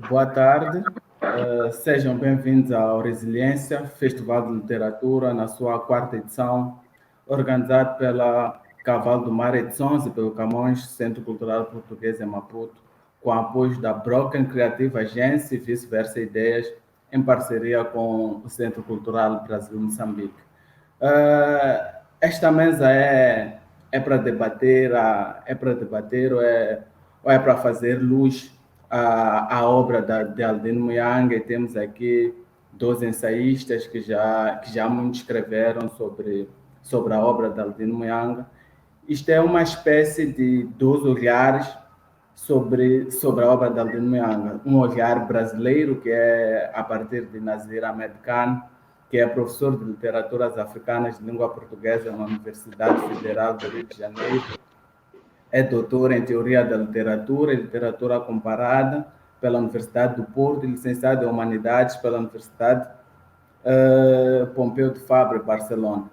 Boa tarde, sejam bem-vindos ao Resiliência, Festival de Literatura, na sua quarta edição, organizado pela Cavalo do Mar Edições e pelo Camões Centro Cultural Português em Maputo, com apoio da Broken Creative Agência e Vice-Versa Ideias, em parceria com o Centro Cultural Brasil Moçambique. Esta mesa é para debater, ou é para fazer luz a obra de Aldino Muyanga, e temos aqui dois ensaístas que já muito escreveram sobre a obra de Aldino Muyanga. Isto é uma espécie de dois olhares sobre a obra de Aldino Muyanga. Um olhar brasileiro, que é a partir de Nazir Ahmed Khan, que é professor de literaturas africanas de língua portuguesa na Universidade Federal do Rio de Janeiro. É doutor em Teoria da Literatura e Literatura Comparada pela Universidade do Porto e licenciado em Humanidades pela Universidade Pompeu de Fabra, Barcelona.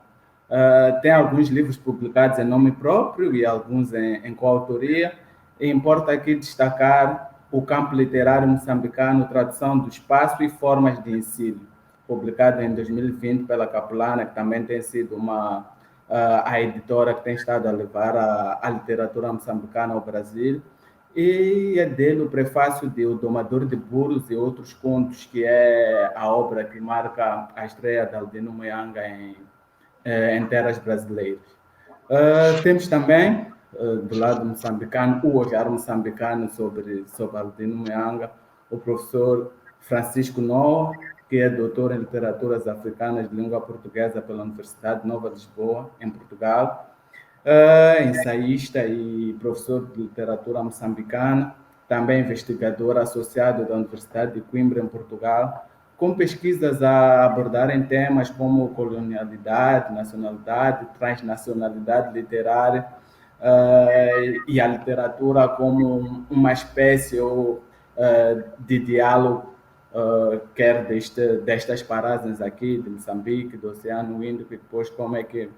Tem alguns livros publicados em nome próprio e alguns em coautoria. E importa aqui destacar o Campo Literário Moçambicano, Tradução do Espaço e Formas de Ensino, publicado em 2020 pela Capulana, que também tem sido a editora que tem estado a levar a literatura moçambicana ao Brasil. E é dele o prefácio de O Domador de Burros e Outros Contos, que é a obra que marca a estreia de Aldino Muyanga em terras brasileiras. Temos também, do lado moçambicano, o olhar moçambicano sobre Aldino Muyanga, o professor Francisco Noa, que é doutor em Literaturas Africanas de Língua Portuguesa pela Universidade Nova de Lisboa, em Portugal, ensaísta e professor de literatura moçambicana, também investigador associado da Universidade de Coimbra, em Portugal, com pesquisas a abordarem temas como colonialidade, nacionalidade, transnacionalidade literária, e a literatura como uma espécie de diálogo, quer destas paragens aqui, de Moçambique, do Oceano Índico, e depois como é que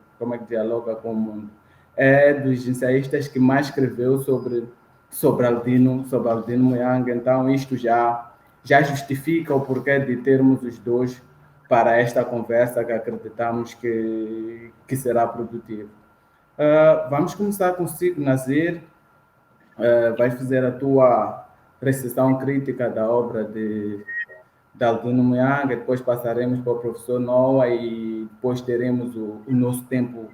dialoga com o mundo. É dos ensaístas que mais escreveu sobre Aldino Muyanga, então isto já justifica o porquê de termos os dois para esta conversa, que acreditamos que será produtiva. Vamos começar consigo, Nazir. Vai fazer a tua recepção crítica da obra de Aldino Muyanga, depois passaremos para o professor Noa e depois teremos o nosso tempo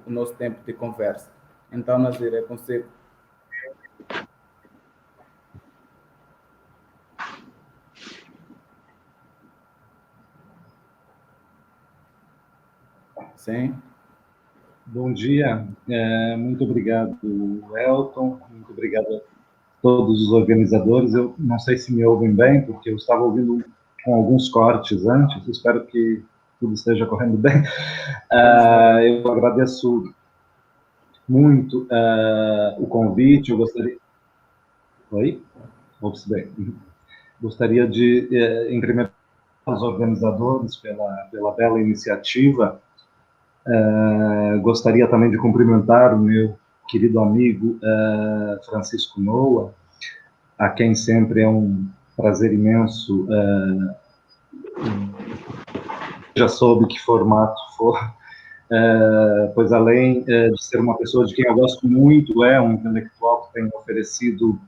de conversa. Então, Nazir, é consigo. Sim. Bom dia, muito obrigado, Elton, muito obrigado a todos os organizadores. Eu não sei se me ouvem bem, porque eu estava ouvindo com alguns cortes antes, espero que tudo esteja correndo bem. Eu agradeço muito o convite, eu gostaria... Oi? Ouve-se bem. Gostaria de, em primeiro lugar, os organizadores pela bela iniciativa. Gostaria também de cumprimentar o meu querido amigo Francisco Noa, a quem sempre é um prazer imenso, já soube que formato for, pois além de ser uma pessoa de quem eu gosto muito, é um intelectual que tem oferecido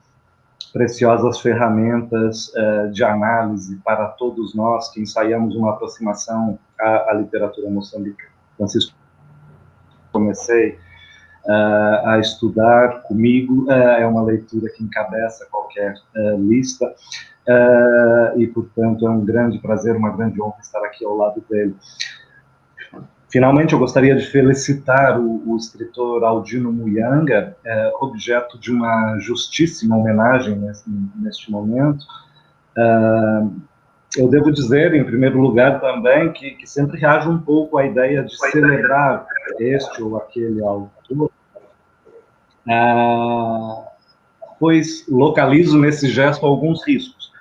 preciosas ferramentas de análise para todos nós que ensaiamos uma aproximação à literatura moçambicana. Francisco, comecei a estudar comigo, é uma leitura que encabeça qualquer lista, e, portanto, é um grande prazer, uma grande honra estar aqui ao lado dele. Finalmente, eu gostaria de felicitar o escritor Aldino Muyanga, objeto de uma justíssima homenagem neste momento. Eu devo dizer, em primeiro lugar, também, que sempre reajo um pouco à ideia de celebrar este ou aquele autor, pois localizo nesse gesto alguns riscos.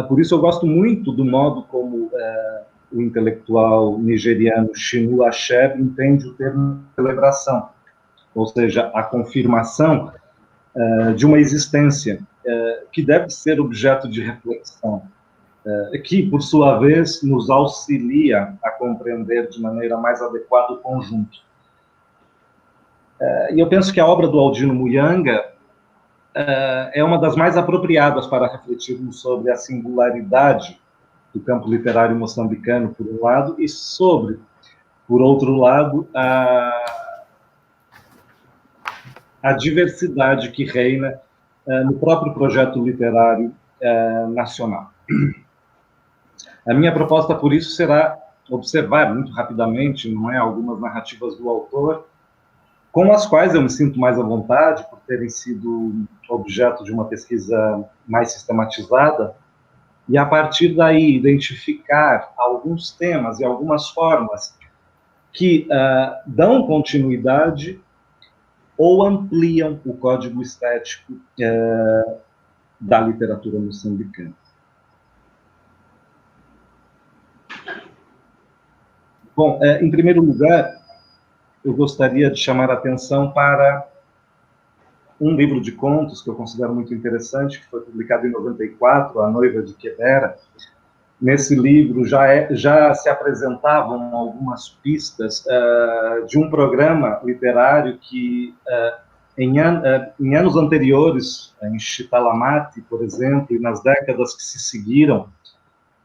Por isso eu gosto muito do modo como o intelectual nigeriano Chinua Achebe entende o termo celebração, ou seja, a confirmação de uma existência, que deve ser objeto de reflexão, que, por sua vez, nos auxilia a compreender de maneira mais adequada o conjunto. E eu penso que a obra do Aldino Muyanga é uma das mais apropriadas para refletirmos sobre a singularidade do campo literário moçambicano, por um lado, e sobre, por outro lado, a diversidade que reina no próprio projeto literário nacional. A minha proposta, por isso, será observar muito rapidamente, não é, algumas narrativas do autor, com as quais eu me sinto mais à vontade, por terem sido objeto de uma pesquisa mais sistematizada, e a partir daí identificar alguns temas e algumas formas que dão continuidade ou ampliam o código estético da literatura moçambicana. Bom, em primeiro lugar, eu gostaria de chamar a atenção para um livro de contos que eu considero muito interessante, que foi publicado em 94, A Noiva de Quebera. Nesse livro já se apresentavam algumas pistas de um programa literário que, em anos anteriores, em Chitalamati, por exemplo, e nas décadas que se seguiram,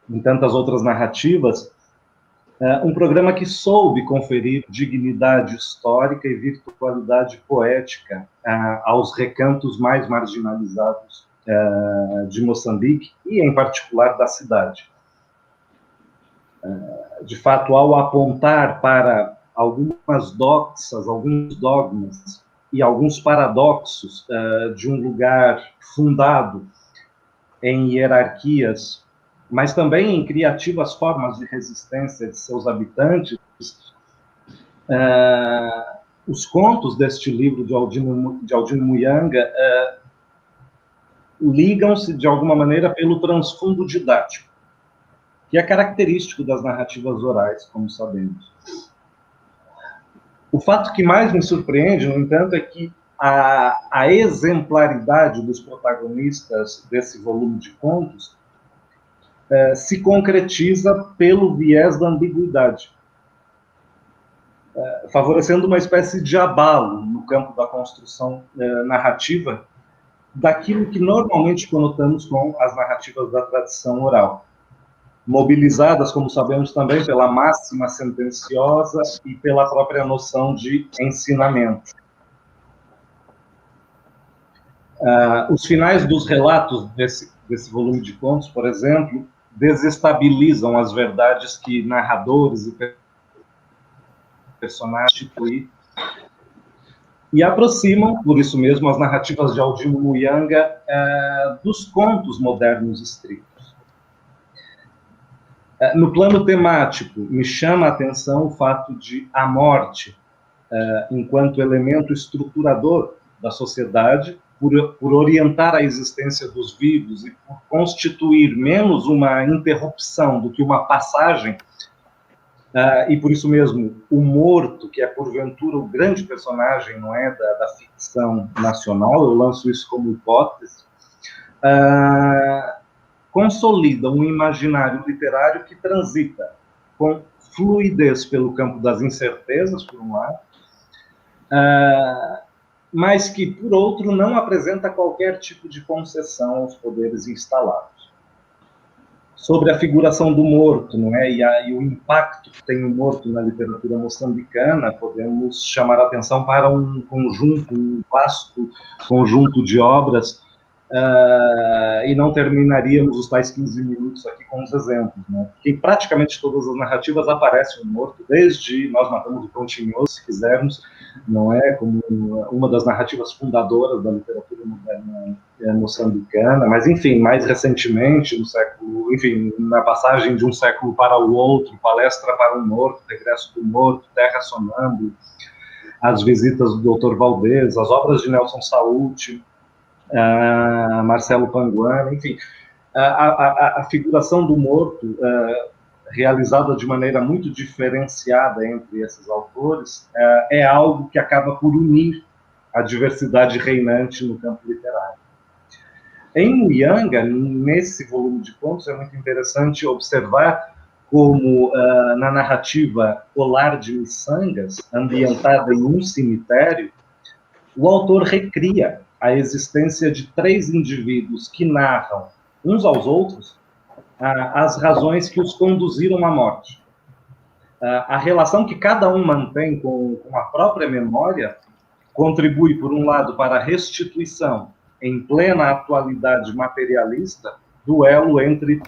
em tantas outras narrativas, um programa que soube conferir dignidade histórica e virtualidade poética aos recantos mais marginalizados de Moçambique e, em particular, da cidade. De fato, ao apontar para algumas doxas, alguns dogmas e alguns paradoxos de um lugar fundado em hierarquias, mas também em criativas formas de resistência de seus habitantes, os contos deste livro de Aldino Muyanga ligam-se, de alguma maneira, pelo transfundo didático, que é característico das narrativas orais, como sabemos. O fato que mais me surpreende, no entanto, é que a exemplaridade dos protagonistas desse volume de contos se concretiza pelo viés da ambiguidade, favorecendo uma espécie de abalo no campo da construção narrativa daquilo que normalmente conotamos com as narrativas da tradição oral, mobilizadas, como sabemos também, pela máxima sentenciosa e pela própria noção de ensinamento. Os finais dos relatos desse volume de contos, por exemplo, desestabilizam as verdades que narradores e personagens instituem e aproximam, por isso mesmo, as narrativas de Aldino Muyanga dos contos modernos estritos. No plano temático, me chama a atenção o fato de a morte, enquanto elemento estruturador da sociedade, por orientar a existência dos vivos e por constituir menos uma interrupção do que uma passagem, e por isso mesmo o morto, que é porventura o grande personagem, não é, da ficção nacional, eu lanço isso como hipótese, consolida um imaginário literário que transita com fluidez pelo campo das incertezas, por um lado, mas que, por outro, não apresenta qualquer tipo de concessão aos poderes instalados. Sobre a figuração do morto, não é? E o impacto que tem o morto na literatura moçambicana, podemos chamar a atenção para um vasto conjunto de obras, e não terminaríamos os tais 15 minutos aqui com os exemplos, né? Porque em praticamente todas as narrativas aparece um morto, desde Nós Matamos o Cão Tinhoso, se quisermos, não é, como uma das narrativas fundadoras da literatura moderna moçambicana, mas enfim, mais recentemente, na passagem de um século para o outro, Palestra para um Morto, Regresso do Morto, Terra Sonâmbula, As Visitas do Dr. Valdez, as obras de Nelson Saúde, Marcelo Panguana, enfim, a figuração do morto, realizada de maneira muito diferenciada entre esses autores, é algo que acaba por unir a diversidade reinante no campo literário. Em Muianga, nesse volume de contos, é muito interessante observar como, na narrativa Colar de Miçangas, ambientada em um cemitério, o autor recria a existência de 3 indivíduos que narram uns aos outros as razões que os conduziram à morte. A relação que cada um mantém com a própria memória contribui, por um lado, para a restituição, em plena atualidade materialista, do elo entre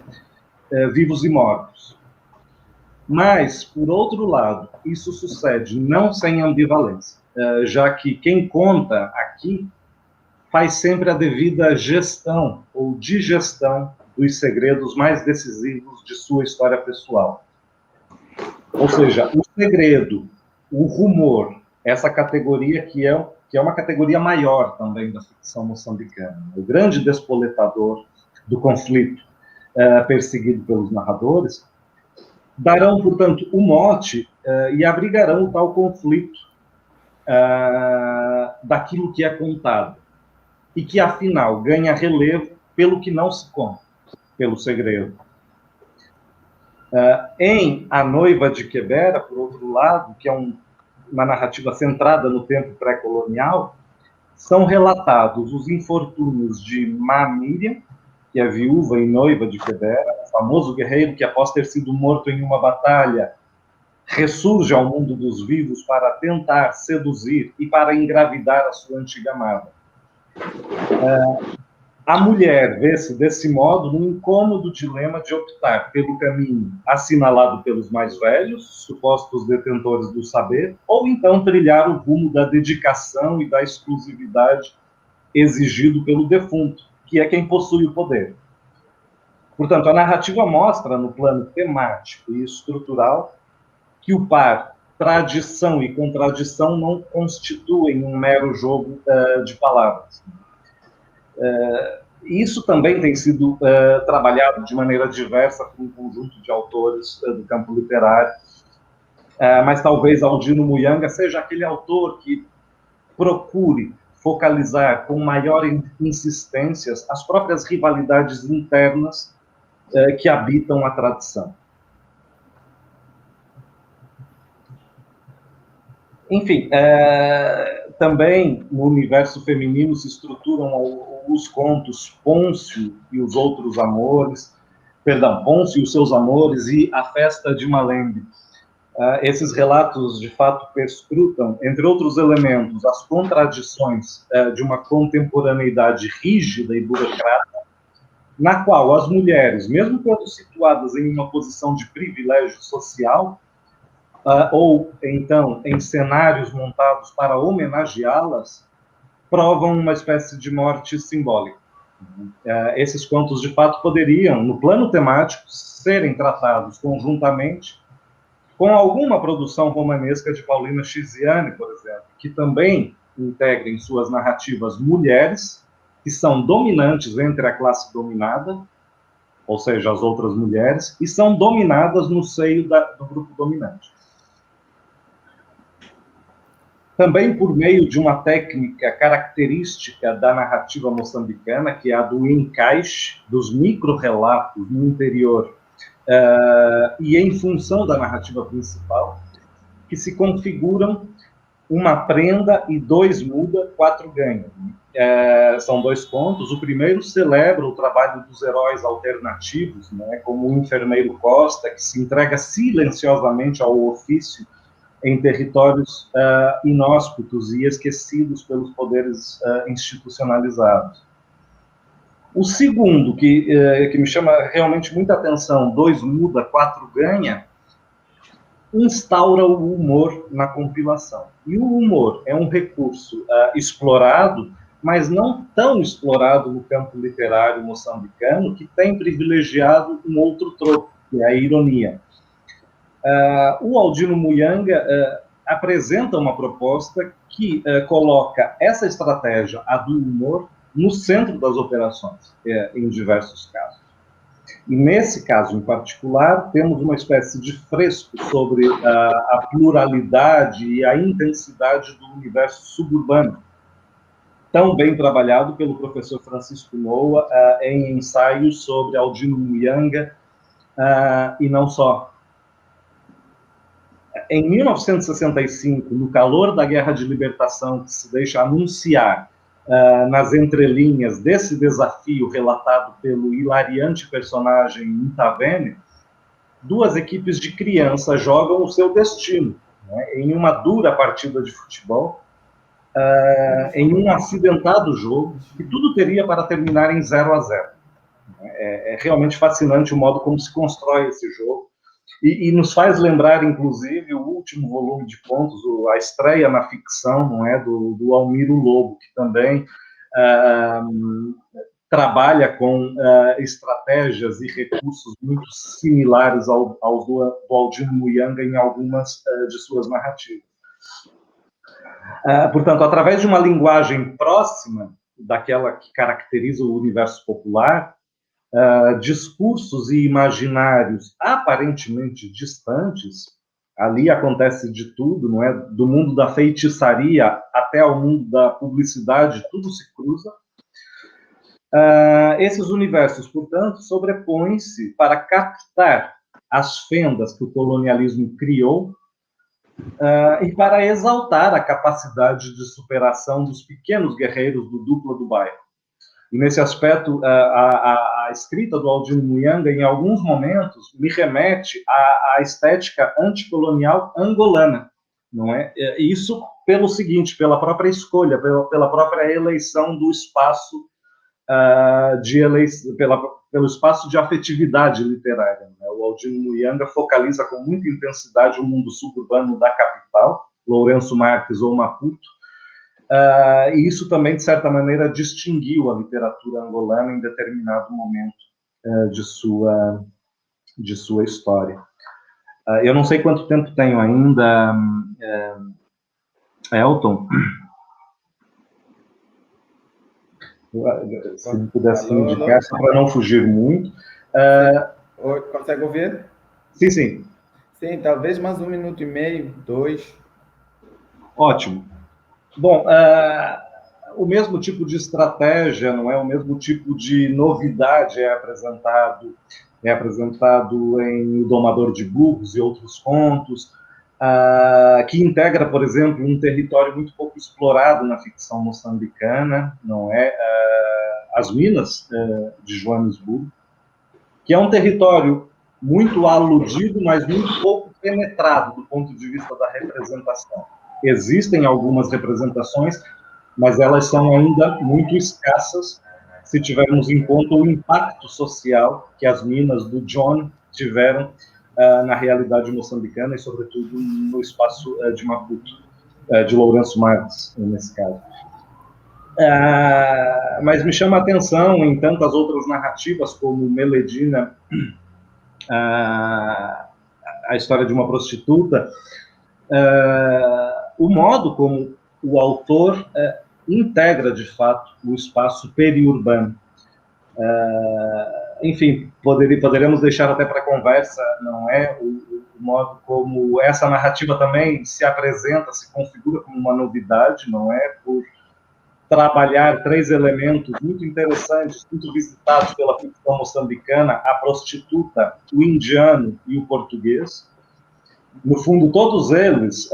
vivos e mortos. Mas, por outro lado, isso sucede não sem ambivalência, já que quem conta aqui faz sempre a devida gestão ou digestão dos segredos mais decisivos de sua história pessoal. Ou seja, o segredo, o rumor, essa categoria que é uma categoria maior também da ficção moçambicana, o grande despoletador do conflito perseguido pelos narradores, darão, portanto, o mote e abrigarão o tal conflito daquilo que é contado e que, afinal, ganha relevo pelo que não se conta, pelo segredo. Em A Noiva de Quebera, por outro lado, que é uma narrativa centrada no tempo pré-colonial, são relatados os infortúnios de Má Miriam, que é viúva e noiva de Quebera, o famoso guerreiro que, após ter sido morto em uma batalha, ressurge ao mundo dos vivos para tentar seduzir e para engravidar a sua antiga amada. A mulher vê-se, desse modo, num incômodo dilema de optar pelo caminho assinalado pelos mais velhos, supostos detentores do saber, ou então trilhar o rumo da dedicação e da exclusividade exigido pelo defunto, que é quem possui o poder. Portanto, a narrativa mostra, no plano temático e estrutural, que o par tradição e contradição não constituem um mero jogo de palavras. Isso também tem sido trabalhado de maneira diversa por um conjunto de autores do campo literário, mas talvez Aldino Muianga seja aquele autor que procure focalizar com maior insistência as próprias rivalidades internas que habitam a tradição. Enfim, também no universo feminino se estruturam os contos Pôncio e os outros amores, Pôncio e os seus amores e A Festa de Malembe. Esses relatos, de fato, perscrutam, entre outros elementos, as contradições de uma contemporaneidade rígida e burocrática, na qual as mulheres, mesmo quando situadas em uma posição de privilégio social, ou, então, em cenários montados para homenageá-las, provam uma espécie de morte simbólica. Esses contos, de fato, poderiam, no plano temático, serem tratados conjuntamente com alguma produção romanesca de Paulina Chiziane, por exemplo, que também integra em suas narrativas mulheres que são dominantes entre a classe dominada, ou seja, as outras mulheres, e são dominadas no seio do grupo dominante. Também por meio de uma técnica característica da narrativa moçambicana, que é a do encaixe dos micro-relatos no interior e em função da narrativa principal, que se configuram uma prenda e 2 muda, 4 ganha. São 2 contos. O primeiro celebra o trabalho dos heróis alternativos, né, como o enfermeiro Costa, que se entrega silenciosamente ao ofício em territórios inóspitos e esquecidos pelos poderes institucionalizados. O segundo, que me chama realmente muita atenção, 2 muda, 4 ganha, instaura o humor na compilação. E o humor é um recurso explorado, mas não tão explorado no campo literário moçambicano, que tem privilegiado um outro tropo, que é a ironia. O Aldino Muianga apresenta uma proposta que coloca essa estratégia, a do humor, no centro das operações, em diversos casos. E nesse caso em particular, temos uma espécie de fresco sobre a pluralidade e a intensidade do universo suburbano, tão bem trabalhado pelo professor Francisco Noa em ensaios sobre Aldino Muyanga, e não só. Em 1965, no calor da Guerra de Libertação, que se deixa anunciar nas entrelinhas desse desafio relatado pelo hilariante personagem Ntavene, duas equipes de criança jogam o seu destino, né, em uma dura partida de futebol, em um acidentado jogo, que tudo teria para terminar em 0-0. É realmente fascinante o modo como se constrói esse jogo, e nos faz lembrar, inclusive, o último volume de contos, a estreia na ficção, não é, do Almiro Lobo, que também trabalha com estratégias e recursos muito similares aos do Aldino Muyanga em algumas de suas narrativas. Portanto, através de uma linguagem próxima daquela que caracteriza o universo popular, discursos e imaginários aparentemente distantes, ali acontece de tudo, não é? Do mundo da feitiçaria até ao mundo da publicidade, tudo se cruza. Esses universos, portanto, sobrepõem-se para captar as fendas que o colonialismo criou e para exaltar a capacidade de superação dos pequenos guerreiros do Dupla do bairro. E, nesse aspecto, a escrita do Aldino Muyanga, em alguns momentos, me remete à estética anticolonial angolana, não é? Isso pelo seguinte, pela própria escolha, pela própria eleição do espaço pelo espaço de afetividade literária, né? O Aldino Muyanga focaliza com muita intensidade o mundo suburbano da capital, Lourenço Marques ou Maputo, e isso também, de certa maneira, distinguiu a literatura angolana em determinado momento de sua história. Eu não sei quanto tempo tenho ainda, Elton. Se me pudesse indicar, para não fugir muito. Consegue ouvir? Sim, sim. Sim, talvez mais 1 minuto e meio, 2. Ótimo. Bom, o mesmo tipo de estratégia, não é? O mesmo tipo de novidade é apresentado em O Domador de Burros e outros contos, que integra, por exemplo, um território muito pouco explorado na ficção moçambicana, não é? As Minas de Joanesburgo, que é um território muito aludido, mas muito pouco penetrado do ponto de vista da representação. Existem algumas representações, mas elas são ainda muito escassas se tivermos em conta o impacto social que as minas do John tiveram na realidade moçambicana e, sobretudo, no espaço de Maputo, de Lourenço Marques, nesse caso. Mas me chama a atenção em tantas outras narrativas, como Meledina, a história de uma prostituta, o modo como o autor integra, de fato, o espaço periurbano. Enfim, poderemos deixar até para conversa, não é? O modo como essa narrativa também se apresenta, se configura como uma novidade, não é? Por trabalhar 3 elementos muito interessantes, muito visitados pela ficção moçambicana: a prostituta, o indiano e o português. No fundo, todos eles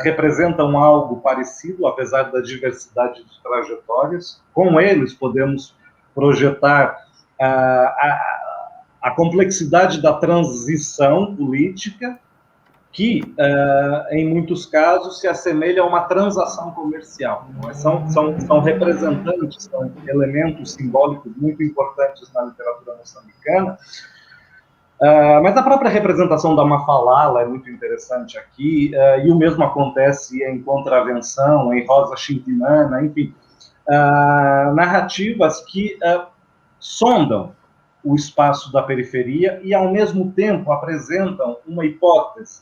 representam algo parecido, apesar da diversidade de trajetórias. Com eles, podemos projetar a complexidade da transição política, que, em muitos casos, se assemelha a uma transação comercial. São representantes, são elementos simbólicos muito importantes na literatura moçambicana, mas a própria representação da Mafalala é muito interessante aqui, e o mesmo acontece em Contravenção, em Rosa Xintinana, enfim, narrativas que sondam o espaço da periferia e, ao mesmo tempo, apresentam uma hipótese,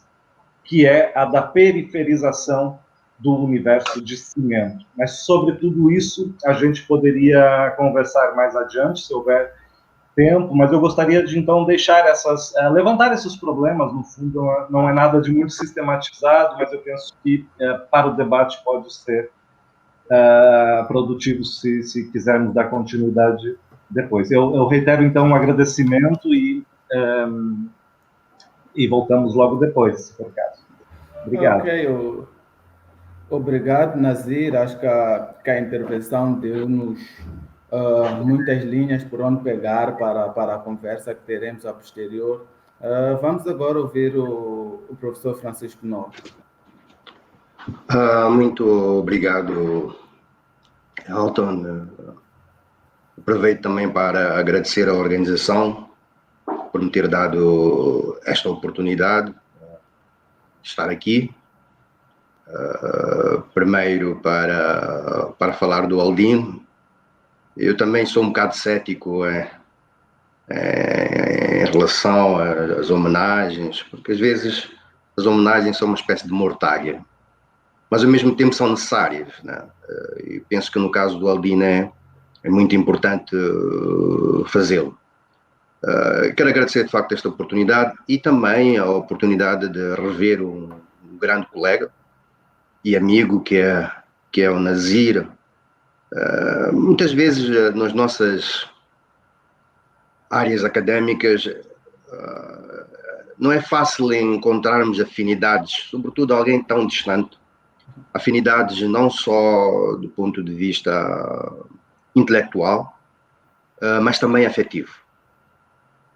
que é a da periferização do universo de cimento. Mas sobre tudo isso a gente poderia conversar mais adiante, se houver tempo, mas eu gostaria de, então, deixar levantar esses problemas. No fundo, não é nada de muito sistematizado, mas eu penso que para o debate pode ser produtivo se quisermos dar continuidade depois. Eu reitero, então, um agradecimento e voltamos logo depois, se for o caso. Obrigado. Ok, obrigado, Nazir. Acho que a intervenção deu-nos muitas linhas por onde pegar para a conversa que teremos a posterior. Vamos agora ouvir o professor Francisco Novo. Muito obrigado, Elton. Aproveito também para agradecer à organização por me ter dado esta oportunidade de estar aqui. Primeiro para falar do Aldino. Eu também sou um bocado cético em relação às homenagens, porque às vezes as homenagens são uma espécie de mortalha, mas ao mesmo tempo são necessárias, né? E penso que no caso do Aldino é muito importante fazê-lo. Quero agradecer de facto esta oportunidade e também a oportunidade de rever um grande colega e amigo que é o Nazir. Muitas vezes nas nossas áreas académicas não é fácil encontrarmos afinidades, sobretudo alguém tão distante, afinidades não só do ponto de vista intelectual, mas também afetivo.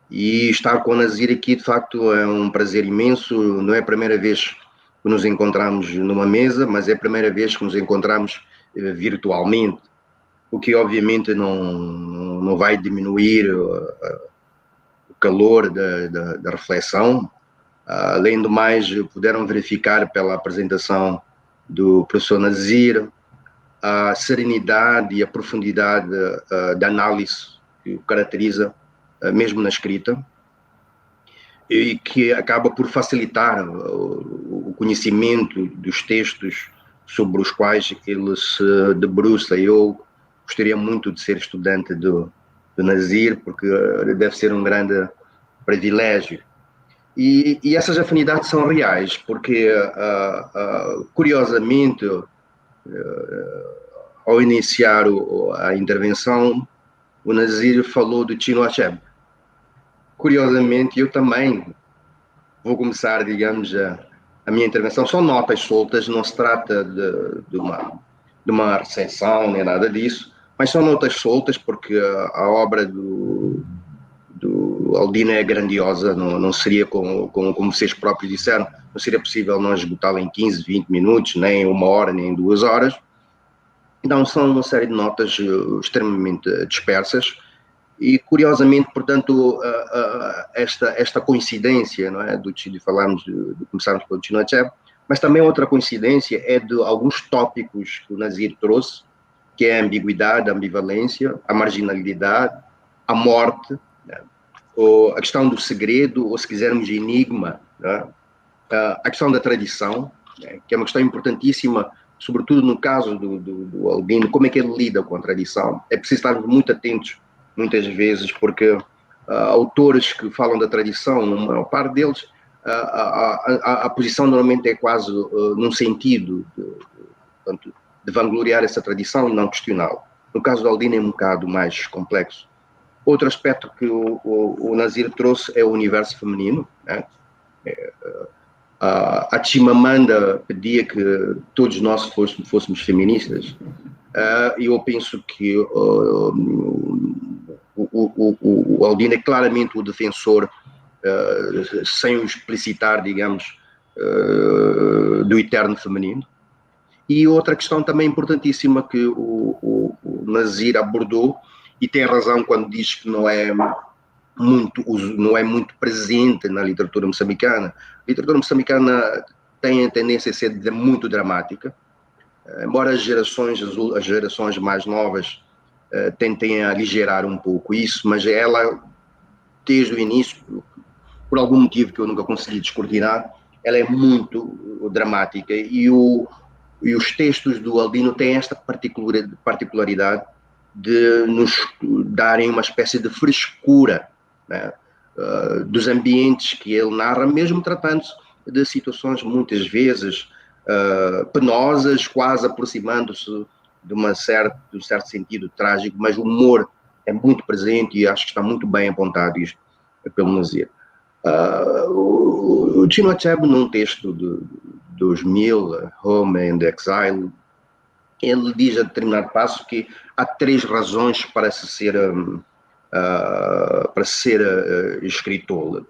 E estar com o Nazir aqui, de facto, é um prazer imenso. Não é a primeira vez que nos encontramos numa mesa, mas é a primeira vez que nos encontramos virtualmente, o que obviamente não vai diminuir o calor da reflexão. Além do mais, puderam verificar pela apresentação do professor Nazir a serenidade e a profundidade da análise que o caracteriza, mesmo na escrita, e que acaba por facilitar o conhecimento dos textos sobre os quais ele se debruça. Eu gostaria muito de ser estudante do Nazir, porque deve ser um grande privilégio. E essas afinidades são reais, porque, curiosamente, ao iniciar a intervenção, o Nazir falou do Chinua Achebe. Curiosamente, eu também vou começar, digamos, a minha intervenção. São notas soltas, não se trata de uma recensão nem nada disso, mas são notas soltas porque a obra do Aldino é grandiosa, não seria, como vocês próprios disseram, não seria possível não esgotá-la em 15, 20 minutos, nem 1 hora, nem 2 horas. Então, são uma série de notas extremamente dispersas e, curiosamente, portanto, esta coincidência, não é, de falarmos, de começarmos pelo Chinua Achebe, mas também outra coincidência é de alguns tópicos que o Nazir trouxe, que é a ambiguidade, a ambivalência, a marginalidade, a morte, né, ou a questão do segredo, ou se quisermos enigma, né, a questão da tradição, né, que é uma questão importantíssima, sobretudo no caso do Aldino, como é que ele lida com a tradição. É preciso estarmos muito atentos, muitas vezes, porque autores que falam da tradição, a maior parte deles, a posição normalmente é quase num sentido de vangloriar essa tradição e não questioná-la. No caso do Aldino é um bocado mais complexo. Outro aspecto que o Nazir trouxe é o universo feminino, né? A Chimamanda pedia que todos nós fôssemos feministas. Eu penso que o Aldino é claramente o defensor, sem o explicitar, digamos, do eterno feminino. E outra questão também importantíssima que o Nazir abordou, e tem razão quando diz que não é muito presente na literatura moçambicana. A literatura moçambicana tem a tendência a ser muito dramática, embora as gerações mais novas tentem aligerar um pouco isso, mas ela, desde o início, por algum motivo que eu nunca consegui descortinar, ela é muito dramática, e os textos do Aldino têm esta particularidade de nos darem uma espécie de frescura, né, dos ambientes que ele narra, mesmo tratando-se de situações muitas vezes penosas, quase aproximando-se de um certo sentido trágico, mas o humor é muito presente e acho que está muito bem apontado isto pelo Nazir. O Chinua Achebe, num texto de 2000, Home and Exile, ele diz a determinado passo que há 3 razões para ser escritor.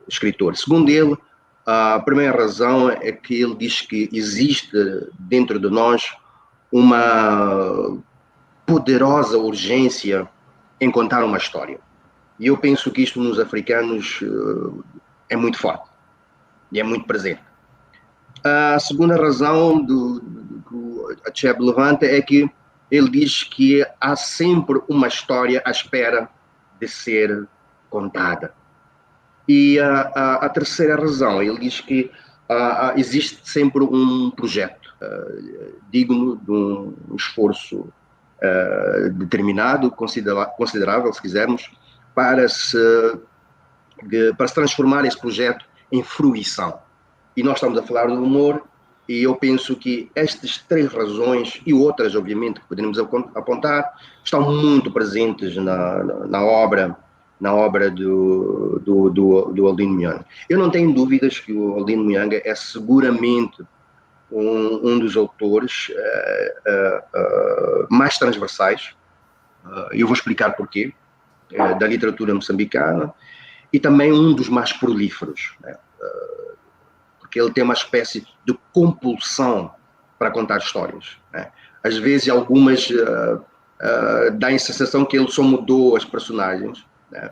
Segundo ele, a primeira razão é que ele diz que existe dentro de nós uma poderosa urgência em contar uma história. E eu penso que isto nos africanos é muito forte e é muito presente. A segunda razão que o Achebe levanta é que ele diz que há sempre uma história à espera de ser contada. E a terceira razão, ele diz que existe sempre um projeto digno de um esforço determinado, considerável, se quisermos, para se transformar esse projeto em fruição. E nós estamos a falar do humor, e eu penso que estas 3 razões, e outras, obviamente, que poderíamos apontar, estão muito presentes na obra do Aldino Muyanga. Eu não tenho dúvidas que o Aldino Muyanga é seguramente um dos autores mais transversais, eu vou explicar porquê, da literatura moçambicana, e também um dos mais prolíferos, né? Porque ele tem uma espécie de compulsão para contar histórias, né? Às vezes algumas dá a sensação que ele só mudou as personagens, né?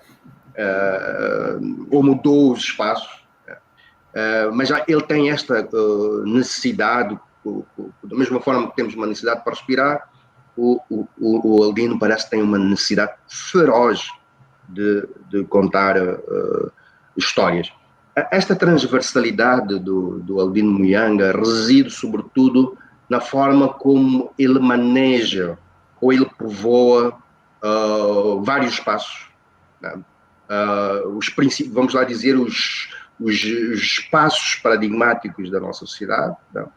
Ou mudou os espaços, né? Mas ele tem esta necessidade, da mesma forma que temos uma necessidade para respirar, o Aldino parece que tem uma necessidade feroz de contar histórias. Esta transversalidade do Aldino Muyanga reside sobretudo na forma como ele maneja ou ele povoa vários espaços, né? Vamos lá dizer, os espaços paradigmáticos da nossa sociedade, né?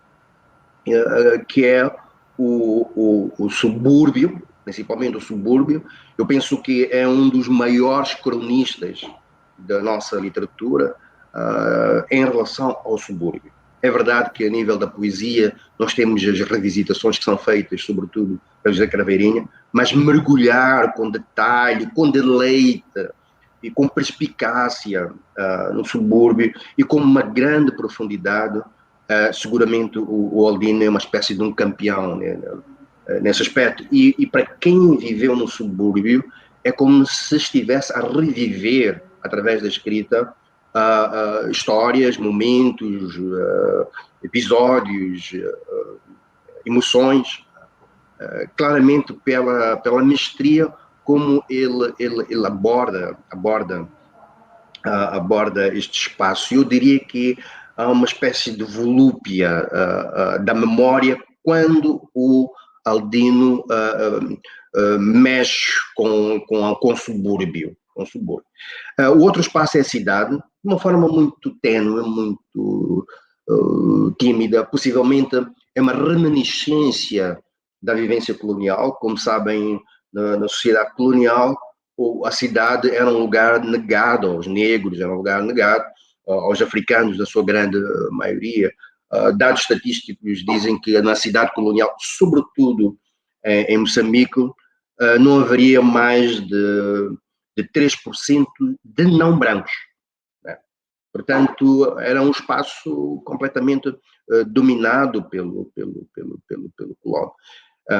Que é o subúrbio, principalmente o subúrbio. Eu penso que é um dos maiores cronistas da nossa literatura em relação ao subúrbio. É verdade que a nível da poesia nós temos as revisitações que são feitas, sobretudo pelo José Craveirinha, mas mergulhar com detalhe, com deleite e com perspicácia no subúrbio e com uma grande profundidade, seguramente o Aldino é uma espécie de um campeão, né, nesse aspecto. E para quem viveu no subúrbio, é como se estivesse a reviver, através da escrita, histórias, momentos, episódios, emoções, claramente pela mestria como ele aborda este espaço. Eu diria que há uma espécie de volúpia da memória quando o Aldino mexe com o subúrbio. O outro espaço é a cidade, de uma forma muito ténue, muito tímida, possivelmente é uma reminiscência da vivência colonial. Como sabem, na sociedade colonial, a cidade era um lugar negado aos negros, era um lugar negado aos africanos, na sua grande maioria. Dados estatísticos dizem que na cidade colonial, sobretudo em Moçambique, não haveria mais de 3% de não brancos, né? Portanto, era um espaço completamente dominado pelo colónio.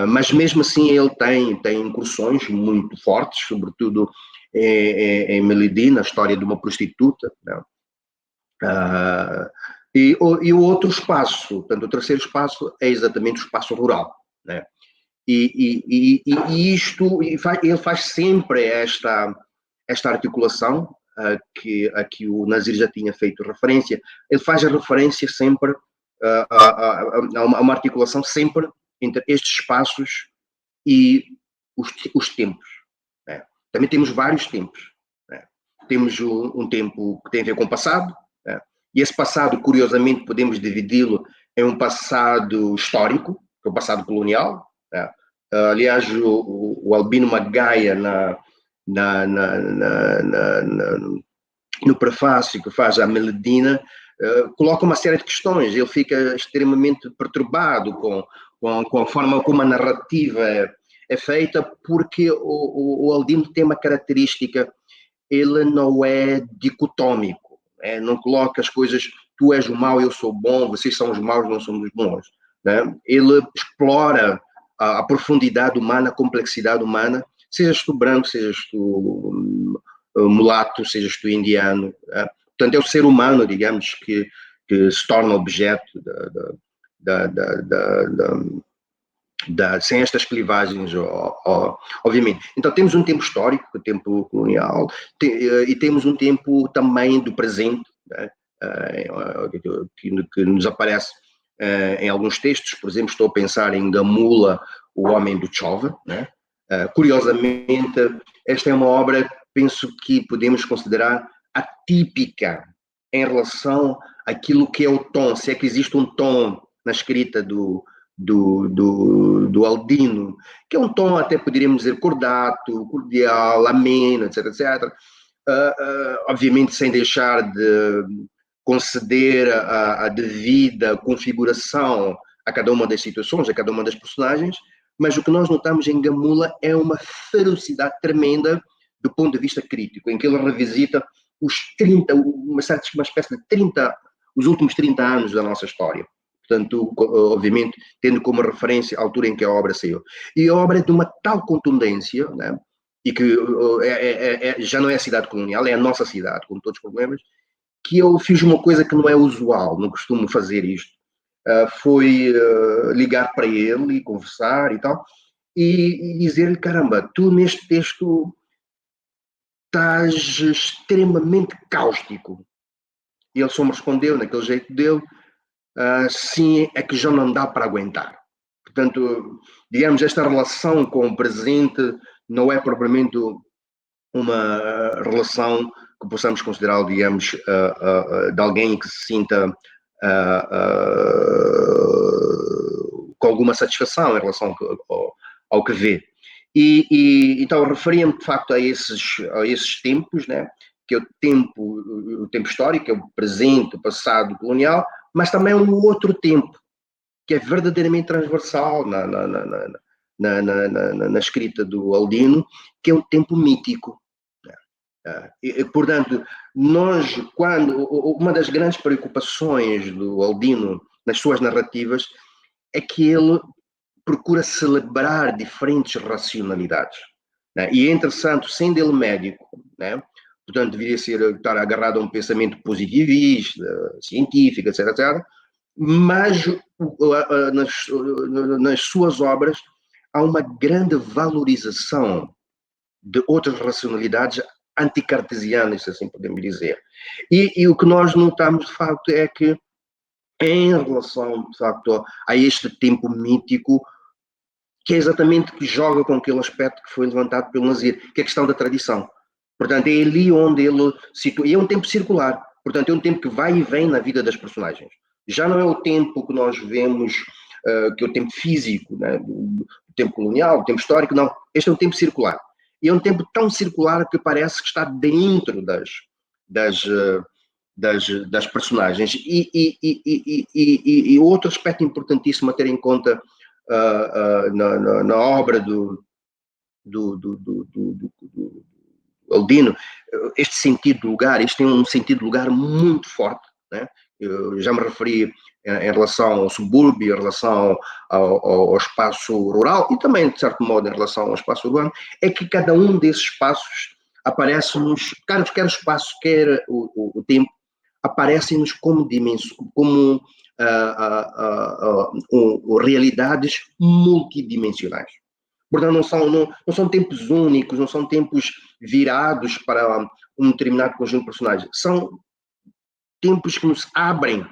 Mas mesmo assim ele tem incursões muito fortes, sobretudo em Melody, na história de uma prostituta, né? E o outro espaço, portanto, o terceiro espaço é exatamente o espaço rural, né? E ele faz sempre esta articulação a que o Nazir já tinha feito referência. Ele faz a referência sempre a uma articulação sempre entre estes espaços e os tempos, né? Também temos vários tempos, né? Temos um tempo que tem a ver com o passado, né? E esse passado, curiosamente, podemos dividi-lo em um passado histórico, que é o passado colonial, né? aliás, o Albino Magaia, no prefácio que faz à Meledina, coloca uma série de questões. Ele fica extremamente perturbado com a forma como a narrativa é feita, porque o Aldino tem uma característica: ele não é dicotómico, não coloca as coisas, tu és o mau, eu sou bom, vocês são os maus, nós somos os bons. Né? Ele explora a profundidade humana, a complexidade humana, sejas tu branco, sejas tu mulato, sejas tu indiano. Portanto, é o ser humano, digamos, que se torna objeto sem estas clivagens, obviamente. Então, temos um tempo histórico, o tempo colonial, e temos um tempo também do presente, né? Que nos aparece em alguns textos. Por exemplo, estou a pensar em Gamula, o Homem do Chova, né? Curiosamente, esta é uma obra, penso que podemos considerar atípica em relação àquilo que é o tom, se é que existe um tom na escrita do Aldino, que é um tom, até poderíamos dizer, cordato, cordial, ameno, etc, etc. Obviamente sem deixar de conceder a devida configuração a cada uma das situações, a cada uma das personagens, mas o que nós notamos em Gamula é uma ferocidade tremenda do ponto de vista crítico, em que ele revisita uma espécie de 30, os últimos 30 anos da nossa história. Portanto, obviamente, tendo como referência a altura em que a obra saiu. E a obra é de uma tal contundência, né? E que já não é a cidade colonial, é a nossa cidade, com todos os problemas, que eu fiz uma coisa que não é usual, não costumo fazer isto. Foi ligar para ele e conversar e tal, e dizer-lhe: caramba, tu neste texto estás extremamente cáustico. E ele só me respondeu, naquele jeito dele: sim, é que já não dá para aguentar. Portanto, digamos, esta relação com o presente não é propriamente uma relação que possamos considerar, digamos, de alguém que se sinta com alguma satisfação em relação ao que vê. Então, referia-me, de facto, a esses tempos, né? Que é o tempo histórico, é o presente, o passado, o colonial, mas também um outro tempo, que é verdadeiramente transversal na escrita do Aldino, que é o tempo mítico. Portanto, uma das grandes preocupações do Aldino nas suas narrativas é que ele procura celebrar diferentes racionalidades. Né? E é interessante, sendo ele médico, né? Portanto, deveria estar agarrado a um pensamento positivista, científico, etc, etc, mas nas suas obras há uma grande valorização de outras racionalidades anticartesianas, se assim podemos dizer. E o que nós notamos, de facto, é que em relação, de facto, a este tempo mítico, que é exatamente que joga com aquele aspecto que foi levantado pelo Nazir, que é a questão da tradição. Portanto, é ali onde ele situa, e é um tempo circular, portanto, é um tempo que vai e vem na vida das personagens. Já não é o tempo que nós vemos, que é o tempo físico, né, do tempo colonial, do tempo histórico, não. Este é um tempo circular. E é um tempo tão circular que parece que está dentro das personagens. E outro aspecto importantíssimo a ter em conta na obra do Aldino, este sentido de lugar, este tem um sentido de lugar muito forte, né? Eu já me referi em relação ao subúrbio, em relação ao espaço rural e também, de certo modo, em relação ao espaço urbano, é que cada um desses espaços aparece-nos, quer o espaço, quer o tempo, aparecem-nos como dimensões, como realidades multidimensionais. Portanto, não são tempos únicos, não são tempos virados para um determinado conjunto de personagens. São tempos que nos abrem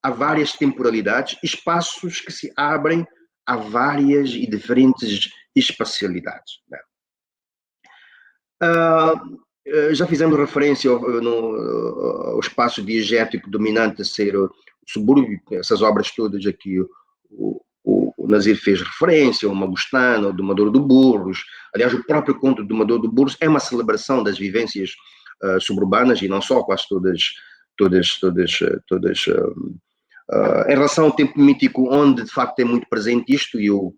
a várias temporalidades, espaços que se abrem a várias e diferentes espacialidades. Né? Já fizemos referência ao espaço diegético dominante a ser o subúrbio, essas obras todas aqui, o o Nazir fez referência, o Magostano, o Domador do Burros. Aliás, o próprio conto do Domador do Burros é uma celebração das vivências suburbanas, e não só, quase todas em relação ao tempo mítico, onde de facto é muito presente isto, e o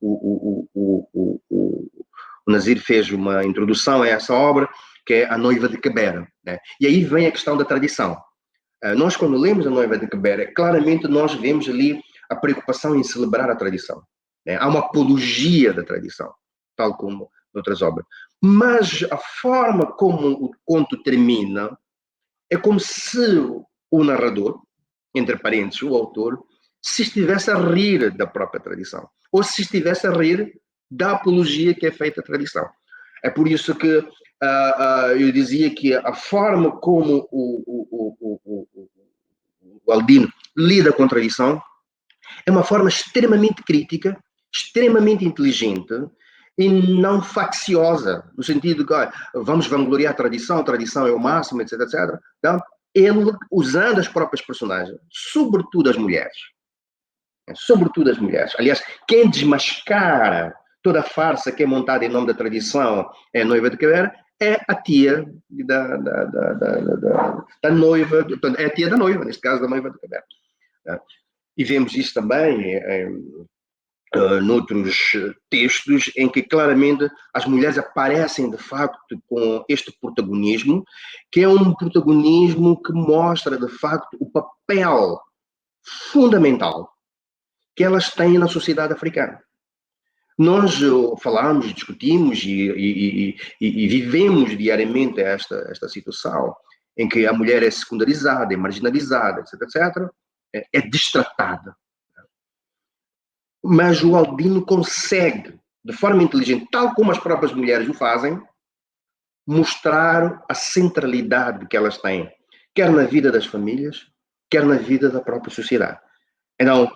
Nazir fez uma introdução a essa obra, que é A Noiva de Cabera, né? E aí vem a questão da tradição. Nós, quando lemos A Noiva de Cabera, claramente nós vemos ali a preocupação em celebrar a tradição, né? Há uma apologia da tradição, tal como outras obras. Mas a forma como o conto termina é como se o narrador, entre parênteses, o autor, se estivesse a rir da própria tradição, ou se estivesse a rir da apologia que é feita à tradição. É por isso que eu dizia que a forma como o Aldino lida com a tradição é uma forma extremamente crítica, extremamente inteligente e não facciosa, no sentido de que vamos vangloriar a tradição é o máximo, etc, etc. Então, ele, usando as próprias personagens, sobretudo as mulheres. Aliás, quem desmascara toda a farsa que é montada em nome da tradição é a Noiva de Cabera, é a tia da noiva, é a tia da noiva, neste caso da Noiva de Cabera. E vemos isso também noutros textos em que claramente as mulheres aparecem de facto com este protagonismo, que é um protagonismo que mostra de facto o papel fundamental que elas têm na sociedade africana. Nós falamos, discutimos e vivemos diariamente esta situação em que a mulher é secundarizada, é marginalizada, etc, etc, é destratada. Mas o Aldino consegue, de forma inteligente, tal como as próprias mulheres o fazem, mostrar a centralidade que elas têm, quer na vida das famílias, quer na vida da própria sociedade. Então,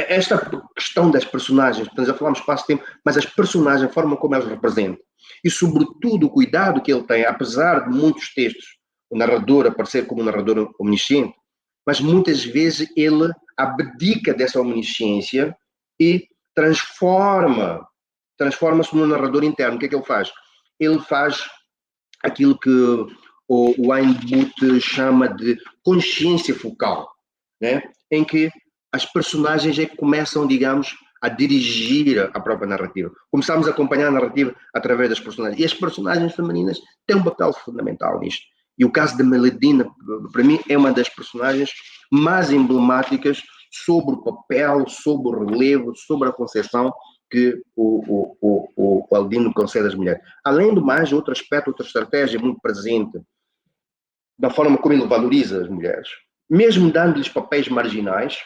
esta questão das personagens, portanto, já falámos espaço-tempo, mas as personagens, a forma como elas representam, e sobretudo o cuidado que ele tem, apesar de muitos textos, o narrador aparecer como um narrador omnisciente, mas muitas vezes ele abdica dessa omnisciência e transforma-se num narrador interno. O que é que ele faz? Ele faz aquilo que o Ayn Booth chama de consciência focal, né? Em que as personagens é que começam, digamos, a dirigir a própria narrativa. Começamos a acompanhar a narrativa através das personagens. E as personagens femininas têm um papel fundamental nisto. E o caso da Meladina, para mim, é uma das personagens mais emblemáticas sobre o papel, sobre o relevo, sobre a concepção que o Aldino concede às mulheres. Além do mais, outro aspecto, outra estratégia muito presente da forma como ele valoriza as mulheres, mesmo dando-lhes papéis marginais,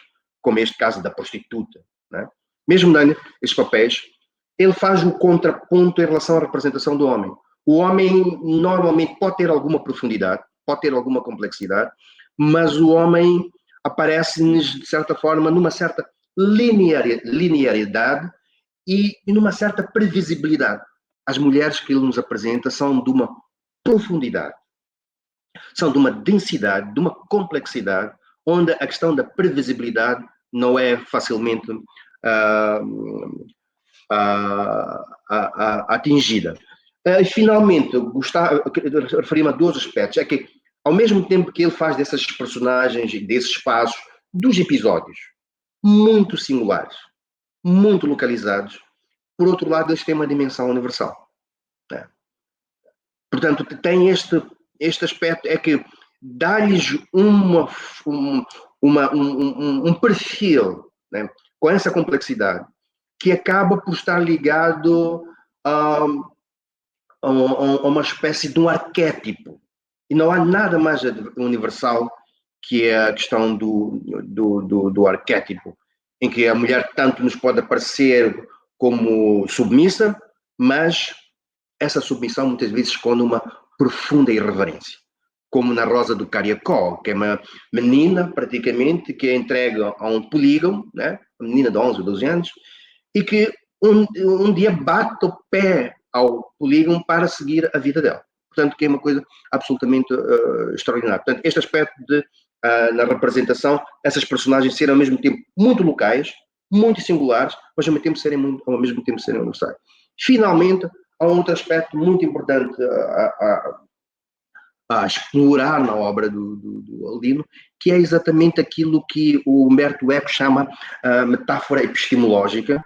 como este caso da prostituta, né? Mesmo dando esses papéis, ele faz o contraponto em relação à representação do homem. O homem normalmente pode ter alguma profundidade, pode ter alguma complexidade, mas o homem aparece-nos, de certa forma, numa certa linearidade e numa certa previsibilidade. As mulheres que ele nos apresenta são de uma profundidade, são de uma densidade, de uma complexidade, onde a questão da previsibilidade não é facilmente atingida. E, finalmente, referir-me a dois aspectos. É que, ao mesmo tempo que ele faz dessas personagens e desses espaços, dos episódios muito singulares, muito localizados, por outro lado, eles têm uma dimensão universal, né? Portanto, tem este aspecto, é que dá-lhes um perfil, né, com essa complexidade, que acaba por estar ligado a uma espécie de um arquétipo. E não há nada mais universal que é a questão do arquétipo, em que a mulher tanto nos pode aparecer como submissa, mas essa submissão muitas vezes esconde uma profunda irreverência, como na Rosa do Cariacó, que é uma menina, praticamente, que é entregue a um polígamo, né? Uma menina de 11 ou 12 anos, e que um dia bate o pé ao polígono para seguir a vida dela. Portanto, que é uma coisa absolutamente extraordinária. Portanto, este aspecto na representação, essas personagens serem ao mesmo tempo muito locais, muito singulares, mas ao mesmo tempo serem universais. Finalmente, há um outro aspecto muito importante a explorar na obra do Aldino, que é exatamente aquilo que o Humberto Eco chama metáfora epistemológica,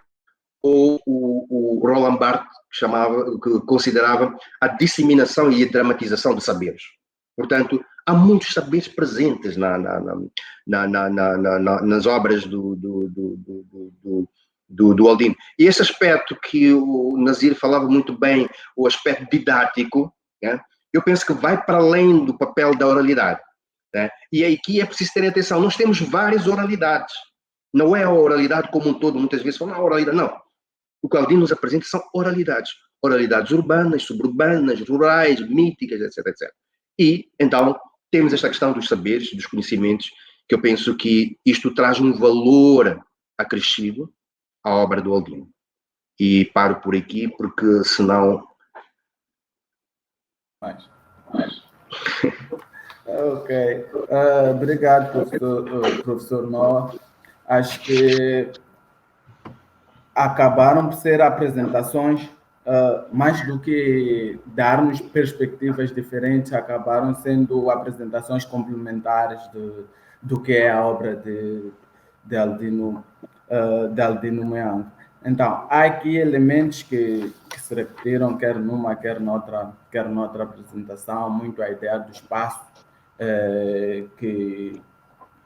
ou o Roland Barthes que considerava a disseminação e a dramatização de saberes. Portanto, há muitos saberes presentes nas obras do Aldino. E esse aspecto que o Nazir falava muito bem, o aspecto didático, né? Eu penso que vai para além do papel da oralidade. Né? E aqui é preciso ter atenção. Nós temos várias oralidades. Não é a oralidade como um todo, muitas vezes falam, oralidade. Não. O que o Aldino nos apresenta são oralidades. Oralidades urbanas, suburbanas, rurais, míticas, etc, etc. E, então, temos esta questão dos saberes, dos conhecimentos, que eu penso que isto traz um valor acrescido à obra do Aldino. E paro por aqui, porque senão... Ok. Obrigado, professor Noah. Acho que acabaram por ser apresentações, mais do que dar-nos perspectivas diferentes, acabaram sendo apresentações complementares do que é a obra de Aldino Moiang. Então, há aqui elementos que se repetiram, quer numa, quer noutra apresentação, muito a ideia do espaço, que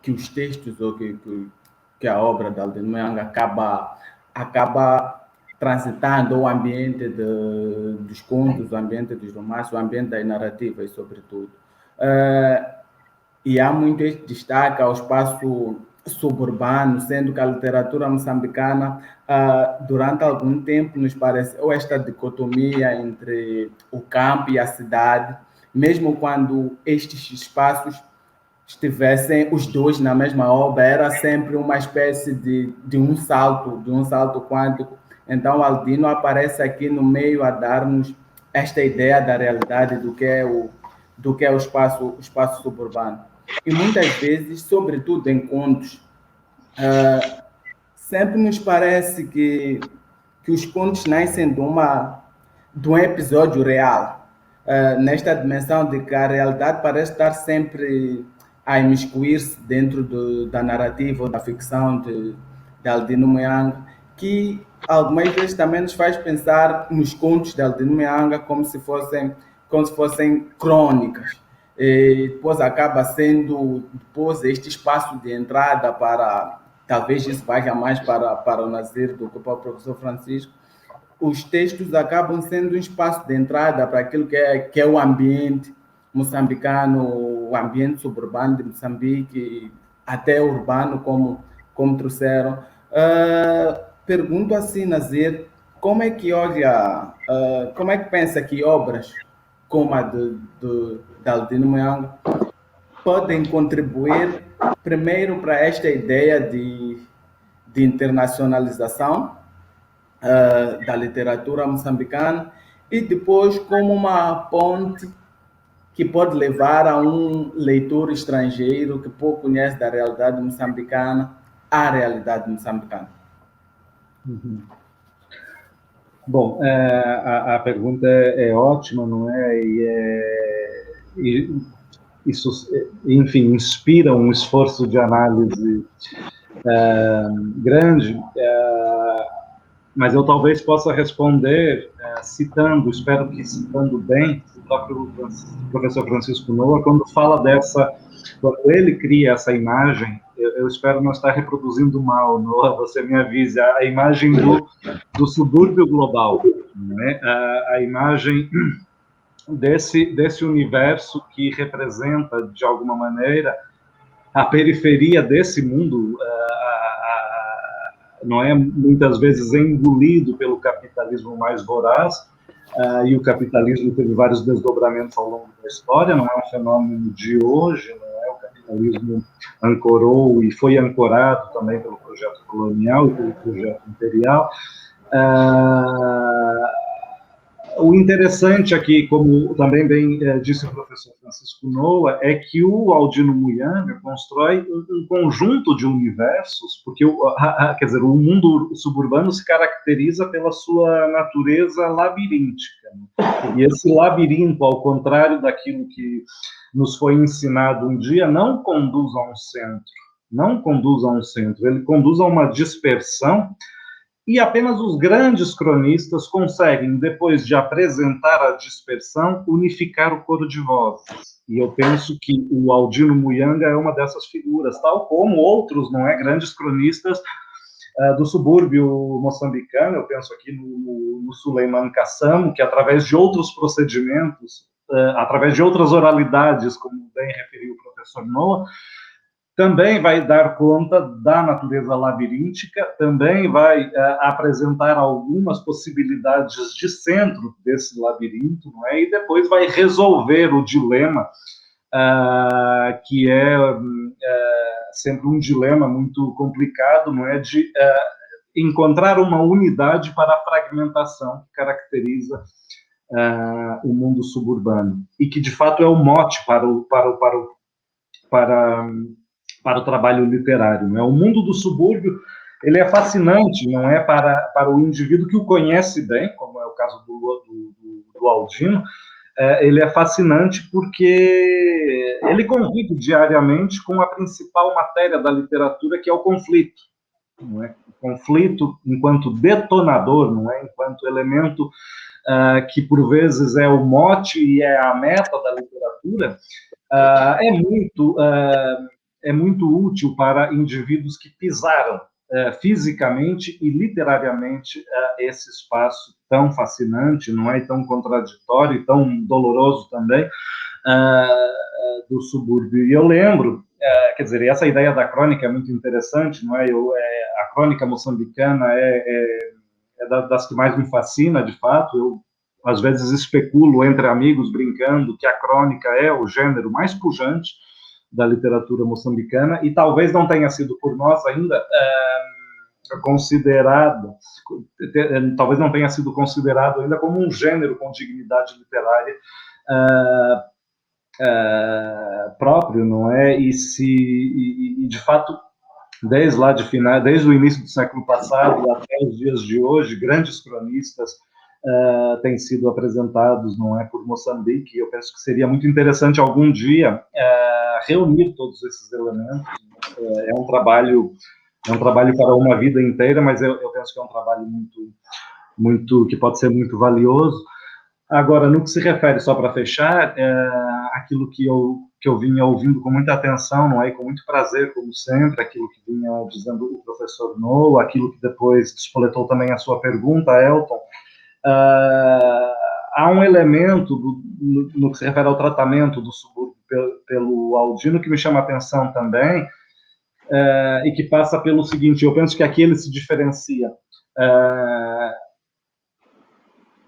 os textos ou que a obra de Aldino Moiang acaba transitando o ambiente dos contos, o ambiente dos romances, o ambiente das narrativas, sobretudo. E há muito este destaque ao espaço suburbano, sendo que a literatura moçambicana, durante algum tempo, nos pareceu esta dicotomia entre o campo e a cidade, mesmo quando estes espaços estivessem os dois na mesma obra, era sempre uma espécie de um salto quântico. Então, Aldino aparece aqui no meio a dar-nos esta ideia da realidade do que é o espaço suburbano. E muitas vezes, sobretudo em contos, sempre nos parece que os contos nascem de um episódio real, nesta dimensão de que a realidade parece estar sempre a imiscuir-se dentro da narrativa ou da ficção de Aldino Moiang, que algumas vezes também nos faz pensar nos contos de Aldino Moiang como se fossem crônicas. E depois acaba sendo este espaço de entrada para, talvez isso vá mais para o Nazir do que para o professor Francisco. Os textos acabam sendo um espaço de entrada para aquilo que é o ambiente moçambicano, o ambiente suburbano de Moçambique, até urbano, como trouxeram. Pergunto assim, Nazir, como é que olha, como é que pensa que obras como a de Aldino Moiang podem contribuir, primeiro, para esta ideia de internacionalização da literatura moçambicana, e depois como uma ponte que pode levar a um leitor estrangeiro que pouco conhece da realidade moçambicana à realidade moçambicana? Uhum. Bom, a pergunta é ótima, não é? E isso, enfim, inspira um esforço de análise grande, mas eu talvez possa responder citando, espero que citando bem, o próprio professor Francisco Noah, quando fala quando ele cria essa imagem, eu espero não estar reproduzindo mal, Noah, você me avise, a imagem do subúrbio global, né? A imagem desse universo que representa, de alguma maneira, a periferia desse mundo, não é muitas vezes engolido pelo capitalismo mais voraz, e o capitalismo teve vários desdobramentos ao longo da história, não é um fenômeno de hoje, não é? O capitalismo ancorou e foi ancorado também pelo projeto colonial e pelo projeto imperial. O interessante aqui, como também bem disse o professor Francisco Noa, é que o Aldino Muyanga constrói um conjunto de universos, porque quer dizer, o mundo suburbano se caracteriza pela sua natureza labiríntica. E esse labirinto, ao contrário daquilo que nos foi ensinado um dia, não conduz a um centro. Não conduz a um centro, ele conduz a uma dispersão. E apenas os grandes cronistas conseguem, depois de apresentar a dispersão, unificar o coro de vozes. E eu penso que o Aldino Muyanga é uma dessas figuras, tal como outros, não é, grandes cronistas do subúrbio moçambicano. Eu penso aqui no Suleiman Kassamo, que através de outros procedimentos, através de outras oralidades, como bem referiu o professor Noa, também vai dar conta da natureza labiríntica, também vai apresentar algumas possibilidades de centro desse labirinto, não é? E depois vai resolver o dilema, que é sempre um dilema muito complicado, não é? De encontrar uma unidade para a fragmentação que caracteriza o mundo suburbano, e que, de fato, é o mote para o trabalho literário. Não é? O mundo do subúrbio, ele é fascinante, não é, para o indivíduo que o conhece bem, como é o caso do Aldino. Ele é fascinante porque ele convive diariamente com a principal matéria da literatura, que é o conflito. Não é? O conflito enquanto detonador, não é? Enquanto elemento que, por vezes, é o mote e é a meta da literatura, é muito útil para indivíduos que pisaram fisicamente e literariamente esse espaço tão fascinante, não é, e tão contraditório e tão doloroso também do subúrbio. E eu lembro, quer dizer, essa ideia da crônica é muito interessante, não é? A crônica moçambicana é das que mais me fascina, de fato. Eu às vezes especulo entre amigos, brincando, que a crônica é o gênero mais pujante da literatura moçambicana, e talvez não tenha sido por nós ainda considerado, talvez não tenha sido considerado ainda como um gênero com dignidade literária próprio, não é? E de fato, desde o início do século passado até os dias de hoje, grandes cronistas têm sido apresentados, não é, por Moçambique. Eu penso que seria muito interessante algum dia reunir todos esses elementos. É um trabalho para uma vida inteira, mas eu penso que é um trabalho muito que pode ser muito valioso. Agora, no que se refere, só para fechar, aquilo que eu vinha ouvindo com muita atenção, não é, e com muito prazer, como sempre, aquilo que vinha dizendo o professor Noa, aquilo que depois despoletou também a sua pergunta, Elton. Há um elemento no que se refere ao tratamento do subúrbio pelo Aldino que me chama a atenção também, e que passa pelo seguinte: eu penso que aqui ele se diferencia.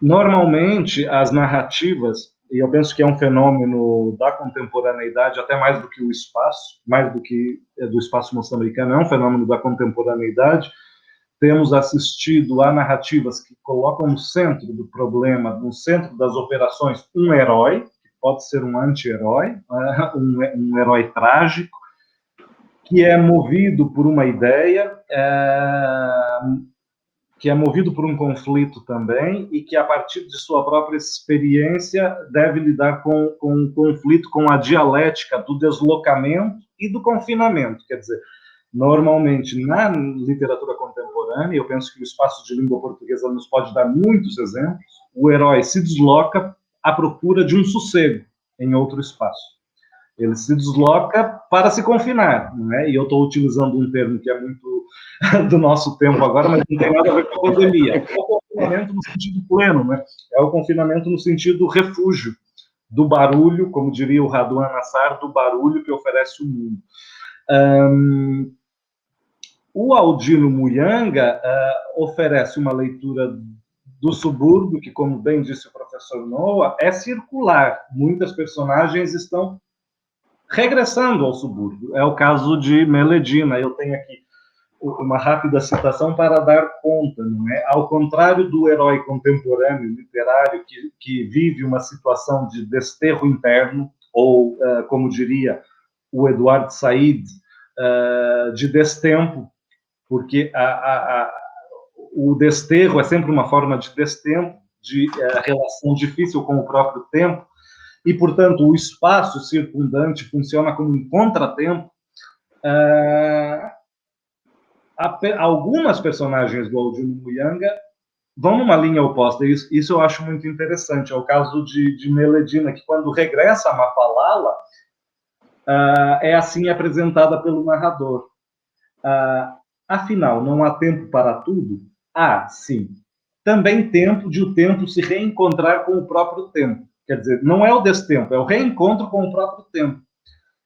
Normalmente, as narrativas, e eu penso que é um fenômeno da contemporaneidade, até mais do que o espaço, mais do que do espaço moçambicano, é um fenômeno da contemporaneidade. Temos assistido a narrativas que colocam no centro do problema, no centro das operações, um herói, que pode ser um anti-herói, um herói trágico, que é movido por uma ideia, que é movido por um conflito também, e que, a partir de sua própria experiência, deve lidar com o conflito, com a dialética do deslocamento e do confinamento. Quer dizer, normalmente, na literatura contemporânea, eu penso que o espaço de língua portuguesa nos pode dar muitos exemplos, o herói se desloca à procura de um sossego em outro espaço. Ele se desloca para se confinar, não é? E eu estou utilizando um termo que é muito do nosso tempo agora, mas não tem nada a ver com a pandemia. É o confinamento no sentido pleno, né? É o confinamento no sentido refúgio do barulho, como diria o Raduan Nassar, do barulho que oferece o mundo. O Aldino Muyanga oferece uma leitura do subúrbio que, como bem disse o professor Noa, é circular. Muitas personagens estão regressando ao subúrbio. É o caso de Meledina. Eu tenho aqui uma rápida citação para dar conta, não é? Ao contrário do herói contemporâneo literário que vive uma situação de desterro interno, ou, como diria o Eduardo Said, de destempo, porque o desterro é sempre uma forma de destempo, de relação difícil com o próprio tempo, e, portanto, o espaço circundante funciona como um contratempo. Algumas personagens do Aldino Muyanga vão numa linha oposta. Isso eu acho muito interessante. É o caso de Meledina, que quando regressa a Mapalala, é assim apresentada pelo narrador. Afinal, não há tempo para tudo? Sim. Também tempo de o tempo se reencontrar com o próprio tempo. Quer dizer, não é o destempo, é o reencontro com o próprio tempo.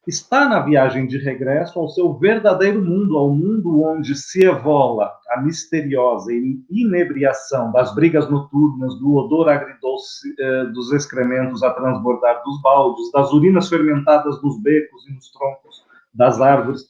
Está na viagem de regresso ao seu verdadeiro mundo, ao mundo onde se evola a misteriosa inebriação das brigas noturnas, do odor agridoce dos excrementos a transbordar dos baldes, das urinas fermentadas nos becos e nos troncos das árvores,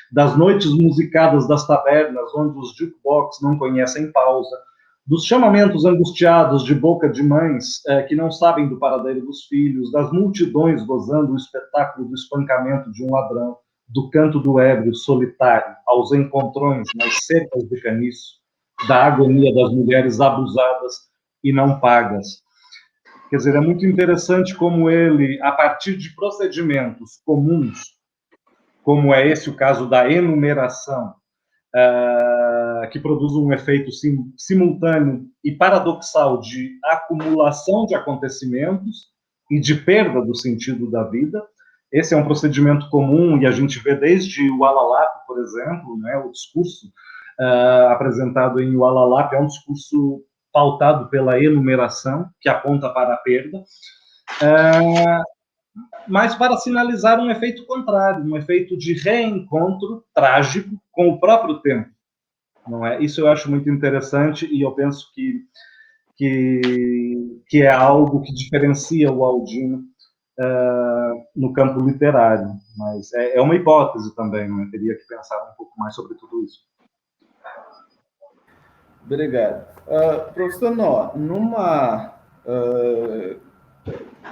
das noites musicadas das tabernas, onde os jukebox não conhecem pausa, dos chamamentos angustiados de boca de mães que não sabem do paradeiro dos filhos, das multidões gozando o espetáculo do espancamento de um ladrão, do canto do ébrio solitário aos encontrões nas cercas de caniço, da agonia das mulheres abusadas e não pagas. Quer dizer, é muito interessante como ele, a partir de procedimentos comuns, como é esse o caso da enumeração, que produz um efeito simultâneo e paradoxal de acumulação de acontecimentos e de perda do sentido da vida. Esse é um procedimento comum e a gente vê desde o Alalap, por exemplo, né, o discurso apresentado em o Alalap é um discurso pautado pela enumeração, que aponta para a perda, mas para sinalizar um efeito contrário, um efeito de reencontro trágico com o próprio tempo. Não é? Isso eu acho muito interessante e eu penso que é algo que diferencia o Aldino no campo literário, mas é uma hipótese também, né? Teria que pensar um pouco mais sobre tudo isso. Obrigado. Professor Noah,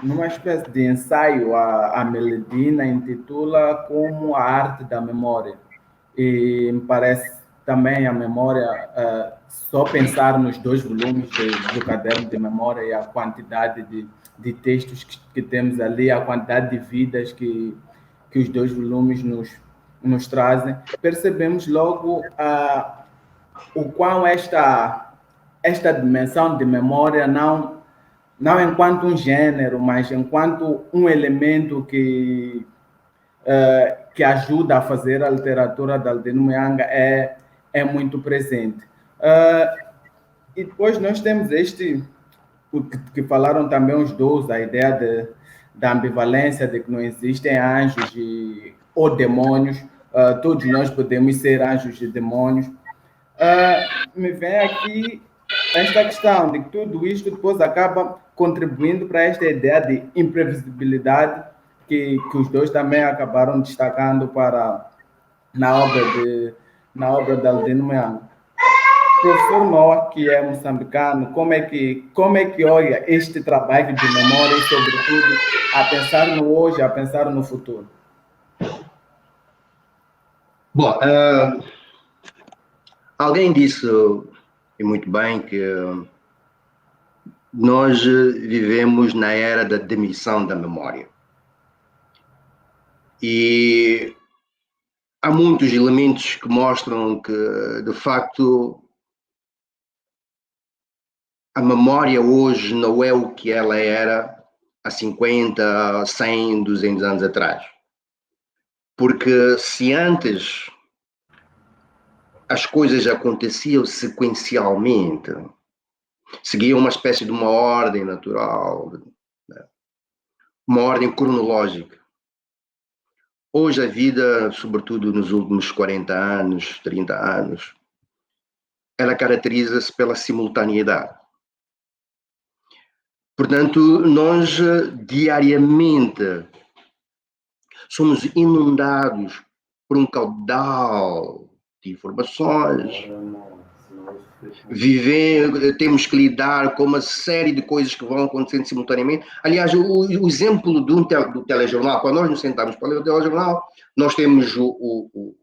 numa espécie de ensaio, a Meledina intitula como a arte da memória, e me parece também a memória, só pensar nos 2 volumes do caderno de memória e a quantidade de textos que temos ali, a quantidade de vidas que os 2 volumes nos trazem, percebemos logo o quão esta dimensão de memória não enquanto um gênero, mas enquanto um elemento que ajuda a fazer a literatura de Aldino Muyanga é muito presente. E depois nós temos o que falaram também os dois, a ideia da ambivalência, de que não existem anjos ou demônios, todos nós podemos ser anjos e demônios. Me vem aqui esta questão de que tudo isto depois acaba contribuindo para esta ideia de imprevisibilidade que os dois também acabaram destacando na obra de Aldino Muyanga. Professor Noah, que é moçambicano, como é que olha este trabalho de memória e, sobretudo, a pensar no hoje, a pensar no futuro? Bom, alguém disse, e muito bem, que nós vivemos na era da demissão da memória. E há muitos elementos que mostram que, de facto, a memória hoje não é o que ela era há 50, 100, 200 anos atrás. Porque se antes as coisas aconteciam sequencialmente, seguiam uma espécie de uma ordem natural, uma ordem cronológica. Hoje a vida, sobretudo nos últimos 40 anos, 30 anos, ela caracteriza-se pela simultaneidade. Portanto, nós diariamente somos inundados por um caudal de de informações, temos que lidar com uma série de coisas que vão acontecendo simultaneamente. Aliás, o exemplo do telejornal, quando nós nos sentamos para ler o telejornal, nós temos o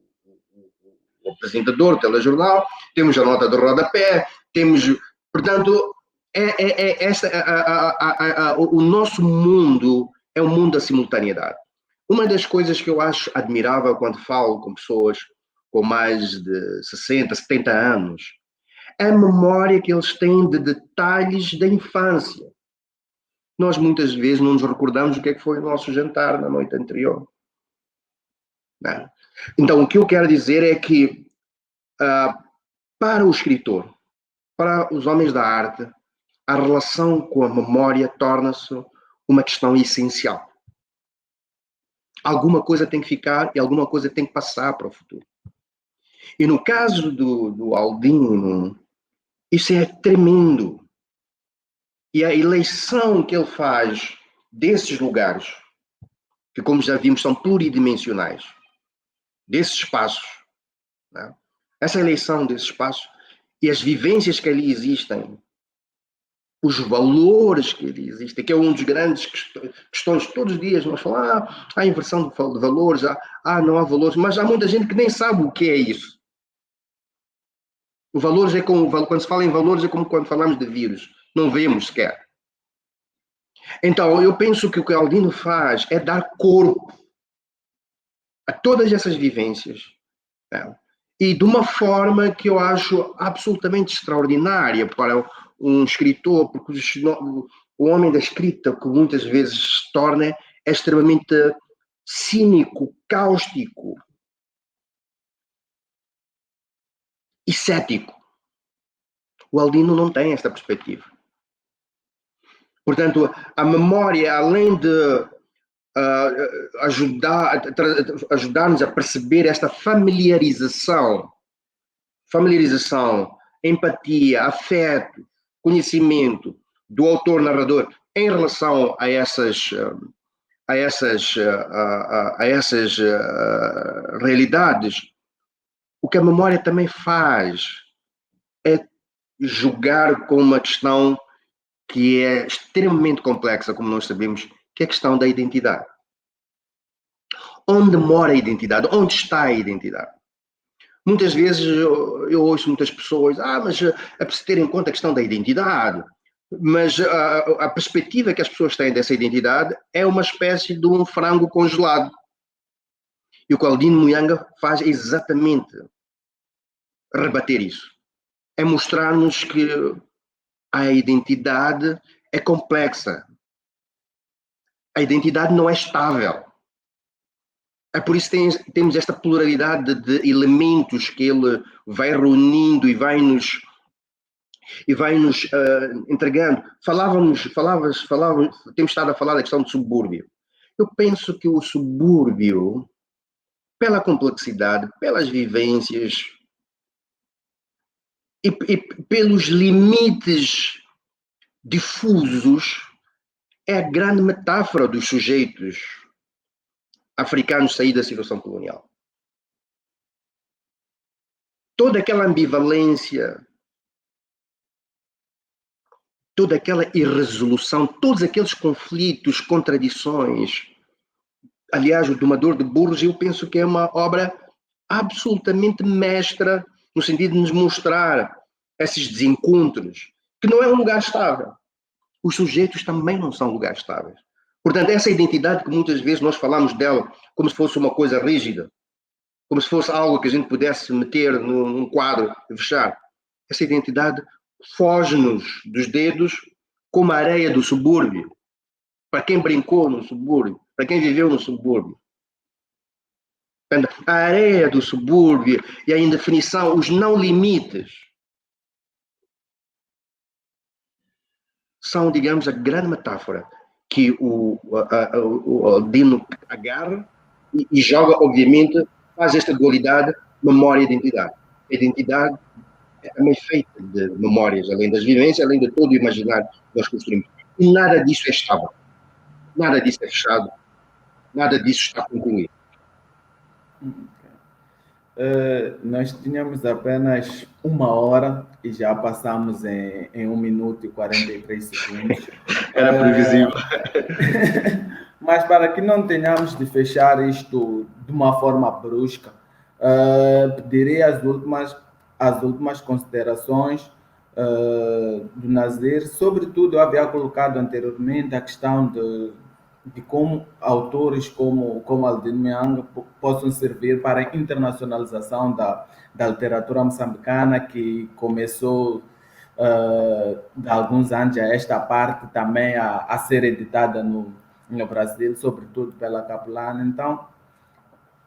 apresentador do telejornal, temos a nota de rodapé, temos, portanto, o nosso mundo é um mundo da simultaneidade. Uma das coisas que eu acho admirável quando falo com pessoas com mais de 60, 70 anos, é a memória que eles têm de detalhes da infância. Nós muitas vezes não nos recordamos o que é que foi o nosso jantar na noite anterior. Não. Então, o que eu quero dizer é que, para o escritor, para os homens da arte, a relação com a memória torna-se uma questão essencial. Alguma coisa tem que ficar e alguma coisa tem que passar para o futuro. E no caso do Aldino, isso é tremendo. E a eleição que ele faz desses lugares, que como já vimos são pluridimensionais, desses espaços, né? Essa eleição desses espaços e as vivências que ali existem, os valores que ali existem, que é um dos grandes questões, todos os dias nós falamos, há inversão de valores, não há valores, mas há muita gente que nem sabe o que é isso. O valores é como, quando se fala em valores é como quando falamos de vírus, não vemos sequer. Então, eu penso que o que o Aldino faz é dar corpo a todas essas vivências, né? E de uma forma que eu acho absolutamente extraordinária para um escritor, porque o homem da escrita, que muitas vezes se torna, é extremamente cínico, cáustico e cético. O Aldino não tem esta perspectiva. Portanto, a memória, além de ajudar-nos a perceber esta familiarização, empatia, afeto, conhecimento do autor-narrador em relação a essas realidades, o que a memória também faz é jogar com uma questão que é extremamente complexa, como nós sabemos, que é a questão da identidade. Onde mora a identidade? Onde está a identidade? Muitas vezes eu ouço muitas pessoas, mas é preciso ter em conta a questão da identidade. Mas a perspectiva que as pessoas têm dessa identidade é uma espécie de um frango congelado. E o que Aldino Muyanga faz é exatamente rebater isso. É mostrar-nos que a identidade é complexa. A identidade não é estável. É por isso que temos esta pluralidade de elementos que ele vai reunindo e vai-nos entregando. Temos estado a falar da questão do subúrbio. Eu penso que o subúrbio, pela complexidade, pelas vivências e pelos limites difusos, é a grande metáfora dos sujeitos africanos saídos da situação colonial. Toda aquela ambivalência, toda aquela irresolução, todos aqueles conflitos, contradições. Aliás, o Domador de Burros, eu penso que é uma obra absolutamente mestra, no sentido de nos mostrar esses desencontros, que não é um lugar estável. Os sujeitos também não são lugares estáveis. Portanto, essa identidade que muitas vezes nós falamos dela como se fosse uma coisa rígida, como se fosse algo que a gente pudesse meter num quadro e fechar. Essa identidade foge-nos dos dedos como a areia do subúrbio. Para quem brincou no subúrbio, para quem viveu no subúrbio. Portanto, a areia do subúrbio e a indefinição, os não limites, são, digamos, a grande metáfora que o Aldino agarra e joga, obviamente, faz esta dualidade memória e identidade. A identidade é também feita de memórias, além das vivências, além de todo o imaginário que nós construímos. E nada disso é estável. Nada disso é fechado. Nada disso está concluído. Nós tínhamos apenas 1 hora e já passamos em 1 minuto e 43 segundos. Era previsível. Mas para que não tenhamos de fechar isto de uma forma brusca, pedirei as últimas considerações do Nazir. Sobretudo, eu havia colocado anteriormente a questão de como autores como Aldino Mianga possam servir para a internacionalização da literatura moçambicana, que começou de alguns anos a esta parte também a ser editada no Brasil, sobretudo pela Capulana. Então,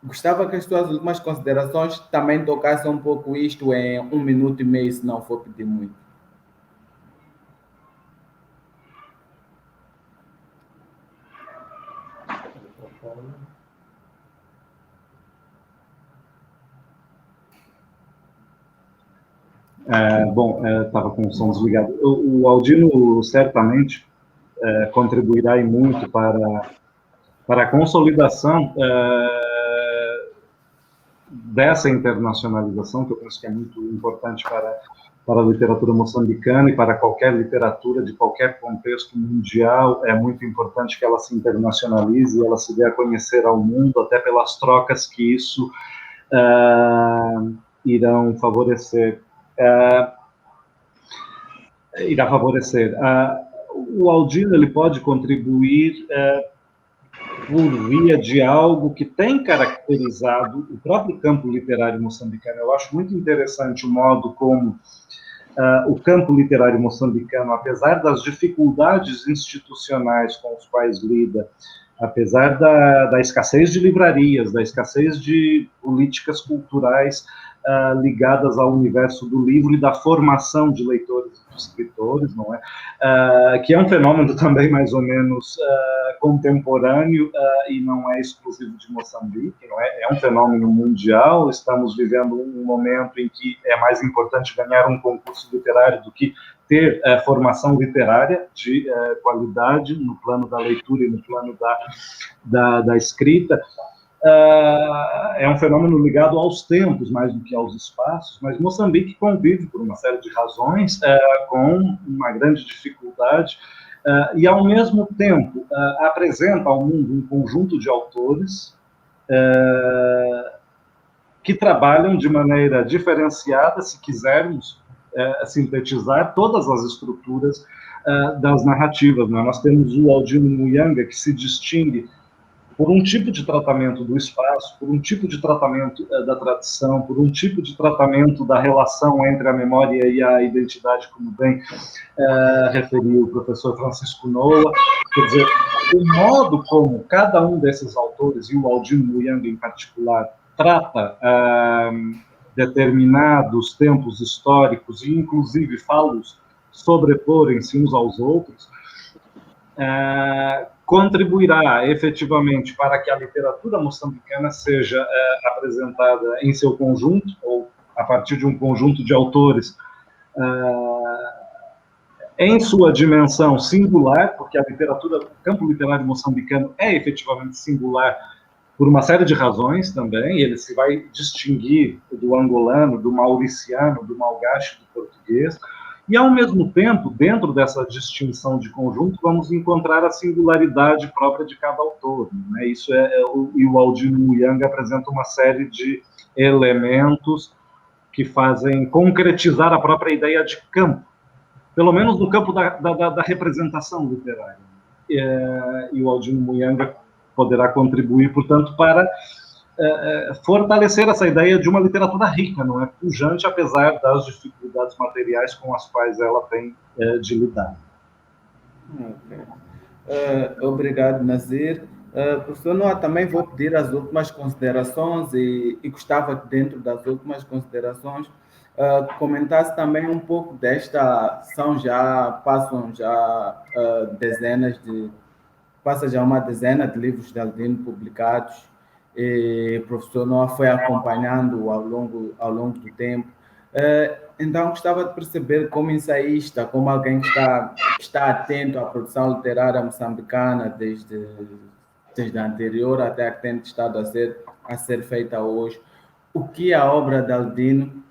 gostava que as tuas últimas considerações também tocassem um pouco isto em 1 minuto e meio, se não for pedir muito. Bom, estava com o som desligado. O Aldino certamente contribuirá e muito para a consolidação dessa internacionalização, que eu penso que é muito importante para a literatura moçambicana e para qualquer literatura de qualquer contexto mundial. É muito importante que ela se internacionalize, ela se dê a conhecer ao mundo, até pelas trocas que isso irá favorecer. O Aldino ele pode contribuir por via de algo que tem caracterizado o próprio campo literário moçambicano. Eu acho muito interessante o modo como o campo literário moçambicano, apesar das dificuldades institucionais com os quais lida, apesar da escassez de livrarias, da escassez de políticas culturais ligadas ao universo do livro e da formação de leitores e de escritores, não é? Que é um fenômeno também mais ou menos contemporâneo e não é exclusivo de Moçambique, não é? É um fenômeno mundial. Estamos vivendo um momento em que é mais importante ganhar um concurso literário do que ter formação literária de qualidade no plano da leitura e no plano da escrita. É um fenômeno ligado aos tempos mais do que aos espaços, mas Moçambique convive, por uma série de razões, com uma grande dificuldade e, ao mesmo tempo, apresenta ao mundo um conjunto de autores que trabalham de maneira diferenciada, se quisermos sintetizar todas as estruturas das narrativas, né? Nós temos o Aldino Mianga, que se distingue por um tipo de tratamento do espaço, por um tipo de tratamento da tradição, por um tipo de tratamento da relação entre a memória e a identidade, como bem referiu o professor Francisco Noa. Quer dizer, o modo como cada um desses autores, e o Aldino Mianga em particular, trata determinados tempos históricos e, inclusive, fala-os sobreporem-se uns aos outros, contribuirá efetivamente para que a literatura moçambicana seja apresentada em seu conjunto, ou a partir de um conjunto de autores, em sua dimensão singular, porque a literatura, o campo literário moçambicano é efetivamente singular por uma série de razões também. Ele se vai distinguir do angolano, do mauriciano, do malgache, do português. E, ao mesmo tempo, dentro dessa distinção de conjunto, vamos encontrar a singularidade própria de cada autor, né? Isso e o Aldino Mianga apresenta uma série de elementos que fazem concretizar a própria ideia de campo, pelo menos no campo da representação literária. E o Aldino Mianga poderá contribuir, portanto, para fortalecer essa ideia de uma literatura rica, não é? Pujante, apesar das dificuldades materiais com as quais ela tem de lidar. Okay. Obrigado, Nazir. Professor Noa, também vou pedir as últimas considerações e gostava que, dentro das últimas considerações, comentasse também um pouco desta, passam já uma dezena de livros de Aldino publicados, e o professor Noa foi acompanhando ao longo do tempo. Então, gostava de perceber, como ensaísta, como alguém que está atento à produção literária moçambicana desde a anterior até a que tem estado a ser feita hoje, o que a obra de Aldino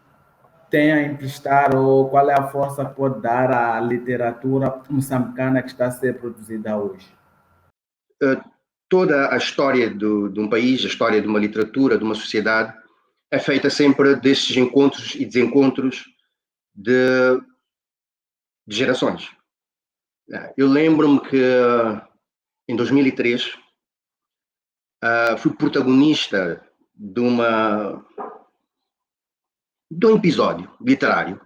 tem a emprestar ou qual é a força que pode dar à literatura moçambicana que está a ser produzida hoje? Toda a história de um país, a história de uma literatura, de uma sociedade, é feita sempre destes encontros e desencontros de gerações. Eu lembro-me que em 2003 fui protagonista de um episódio literário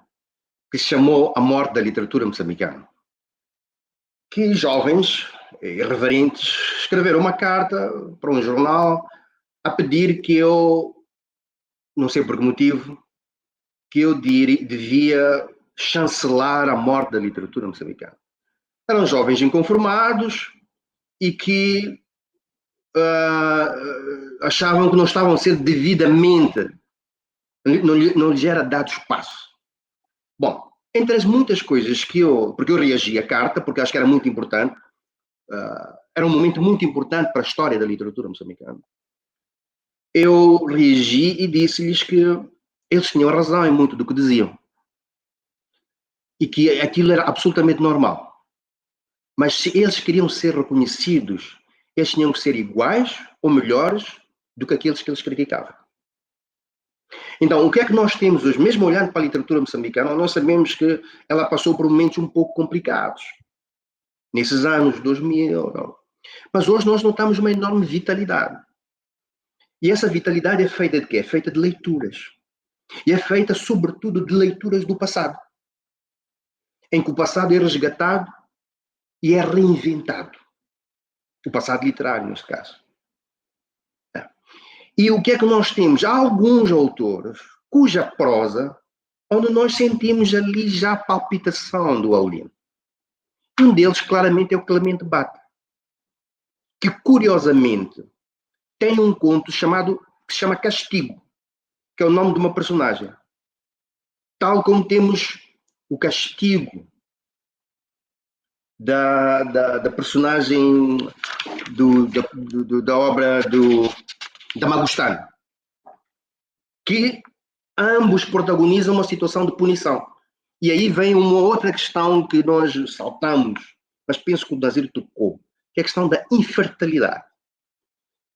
que se chamou A Morte da Literatura Moçambicana. Que jovens irreverentes escreveram uma carta para um jornal a pedir que eu, não sei por que motivo, que eu devia chancelar a morte da literatura moçambicana. Eram jovens inconformados e que achavam que não estavam sendo devidamente, não lhes era dado espaço. Bom, entre as muitas coisas porque eu reagi à carta, porque acho que era muito importante, era um momento muito importante para a história da literatura moçambicana. Eu reagi e disse-lhes que eles tinham razão em muito do que diziam. E que aquilo era absolutamente normal. Mas se eles queriam ser reconhecidos, eles tinham que ser iguais ou melhores do que aqueles que eles criticavam. Então, o que é que nós temos hoje? Mesmo olhando para a literatura moçambicana, nós sabemos que ela passou por momentos um pouco complicados. Nesses anos 2000. Não. Mas hoje nós notamos uma enorme vitalidade. E essa vitalidade é feita de quê? É feita de leituras. E é feita, sobretudo, de leituras do passado. Em que o passado é resgatado e é reinventado. O passado literário, neste caso. E o que é que nós temos? Há alguns autores cuja prosa, onde nós sentimos ali já a palpitação do Aldino. Um deles, claramente, é o Clemente Bata, que, curiosamente, tem um conto que se chama Castigo, que é o nome de uma personagem. Tal como temos o Castigo da personagem da obra da Magostano, que ambos protagonizam uma situação de punição. E aí vem uma outra questão que nós saltamos, mas penso que o Nazir tocou, que é a questão da infertilidade.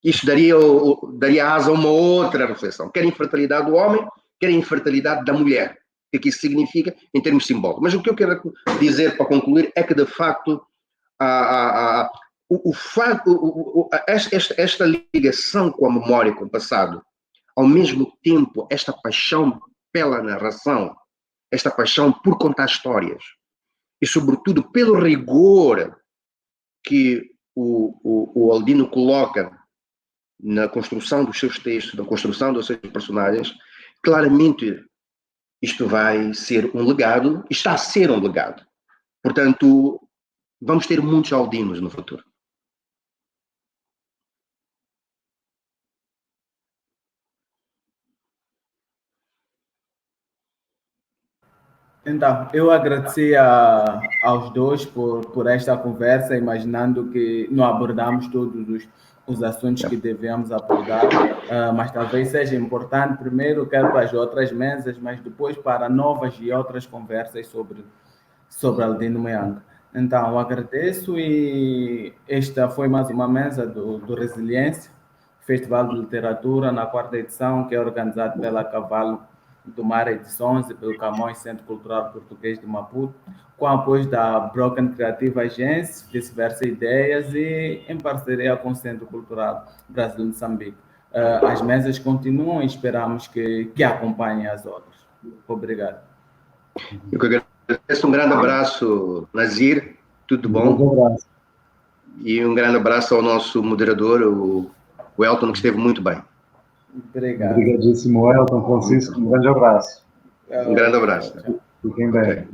Isto daria asa a uma outra reflexão. Quer a infertilidade do homem, quer a infertilidade da mulher. O que isso significa em termos simbólicos. Mas o que eu quero dizer para concluir é que, de facto, esta ligação com a memória, com o passado, ao mesmo tempo, esta paixão pela narração, esta paixão por contar histórias, e, sobretudo, pelo rigor que o Aldino coloca na construção dos seus textos, na construção dos seus personagens, claramente isto vai ser um legado, está a ser um legado. Portanto, vamos ter muitos Aldinos no futuro. Então, eu agradeci aos dois por esta conversa, imaginando que não abordamos todos os assuntos que devemos abordar, mas talvez seja importante, primeiro, quer para as outras mesas, mas depois para novas e outras conversas sobre Aldino Muyanga. Então, eu agradeço e esta foi mais uma mesa do Resiliência, Festival de Literatura, na 4ª edição, que é organizado pela Cavalo do Mar Edições e pelo Camões Centro Cultural Português de Maputo, com apoio da Broken Creative Agency, Vice-Versa Ideias e em parceria com o Centro Cultural Brasil de Moçambique. As mesas continuam e esperamos que acompanhem as outras. Obrigado. Eu que agradeço. Um grande abraço, Nazir. Tudo bom? Um abraço. E um grande abraço ao nosso moderador, o Elton, que esteve muito bem. Obrigado. Obrigadíssimo, Elton, Francisco. Um grande abraço. Um grande abraço. Fiquem bem.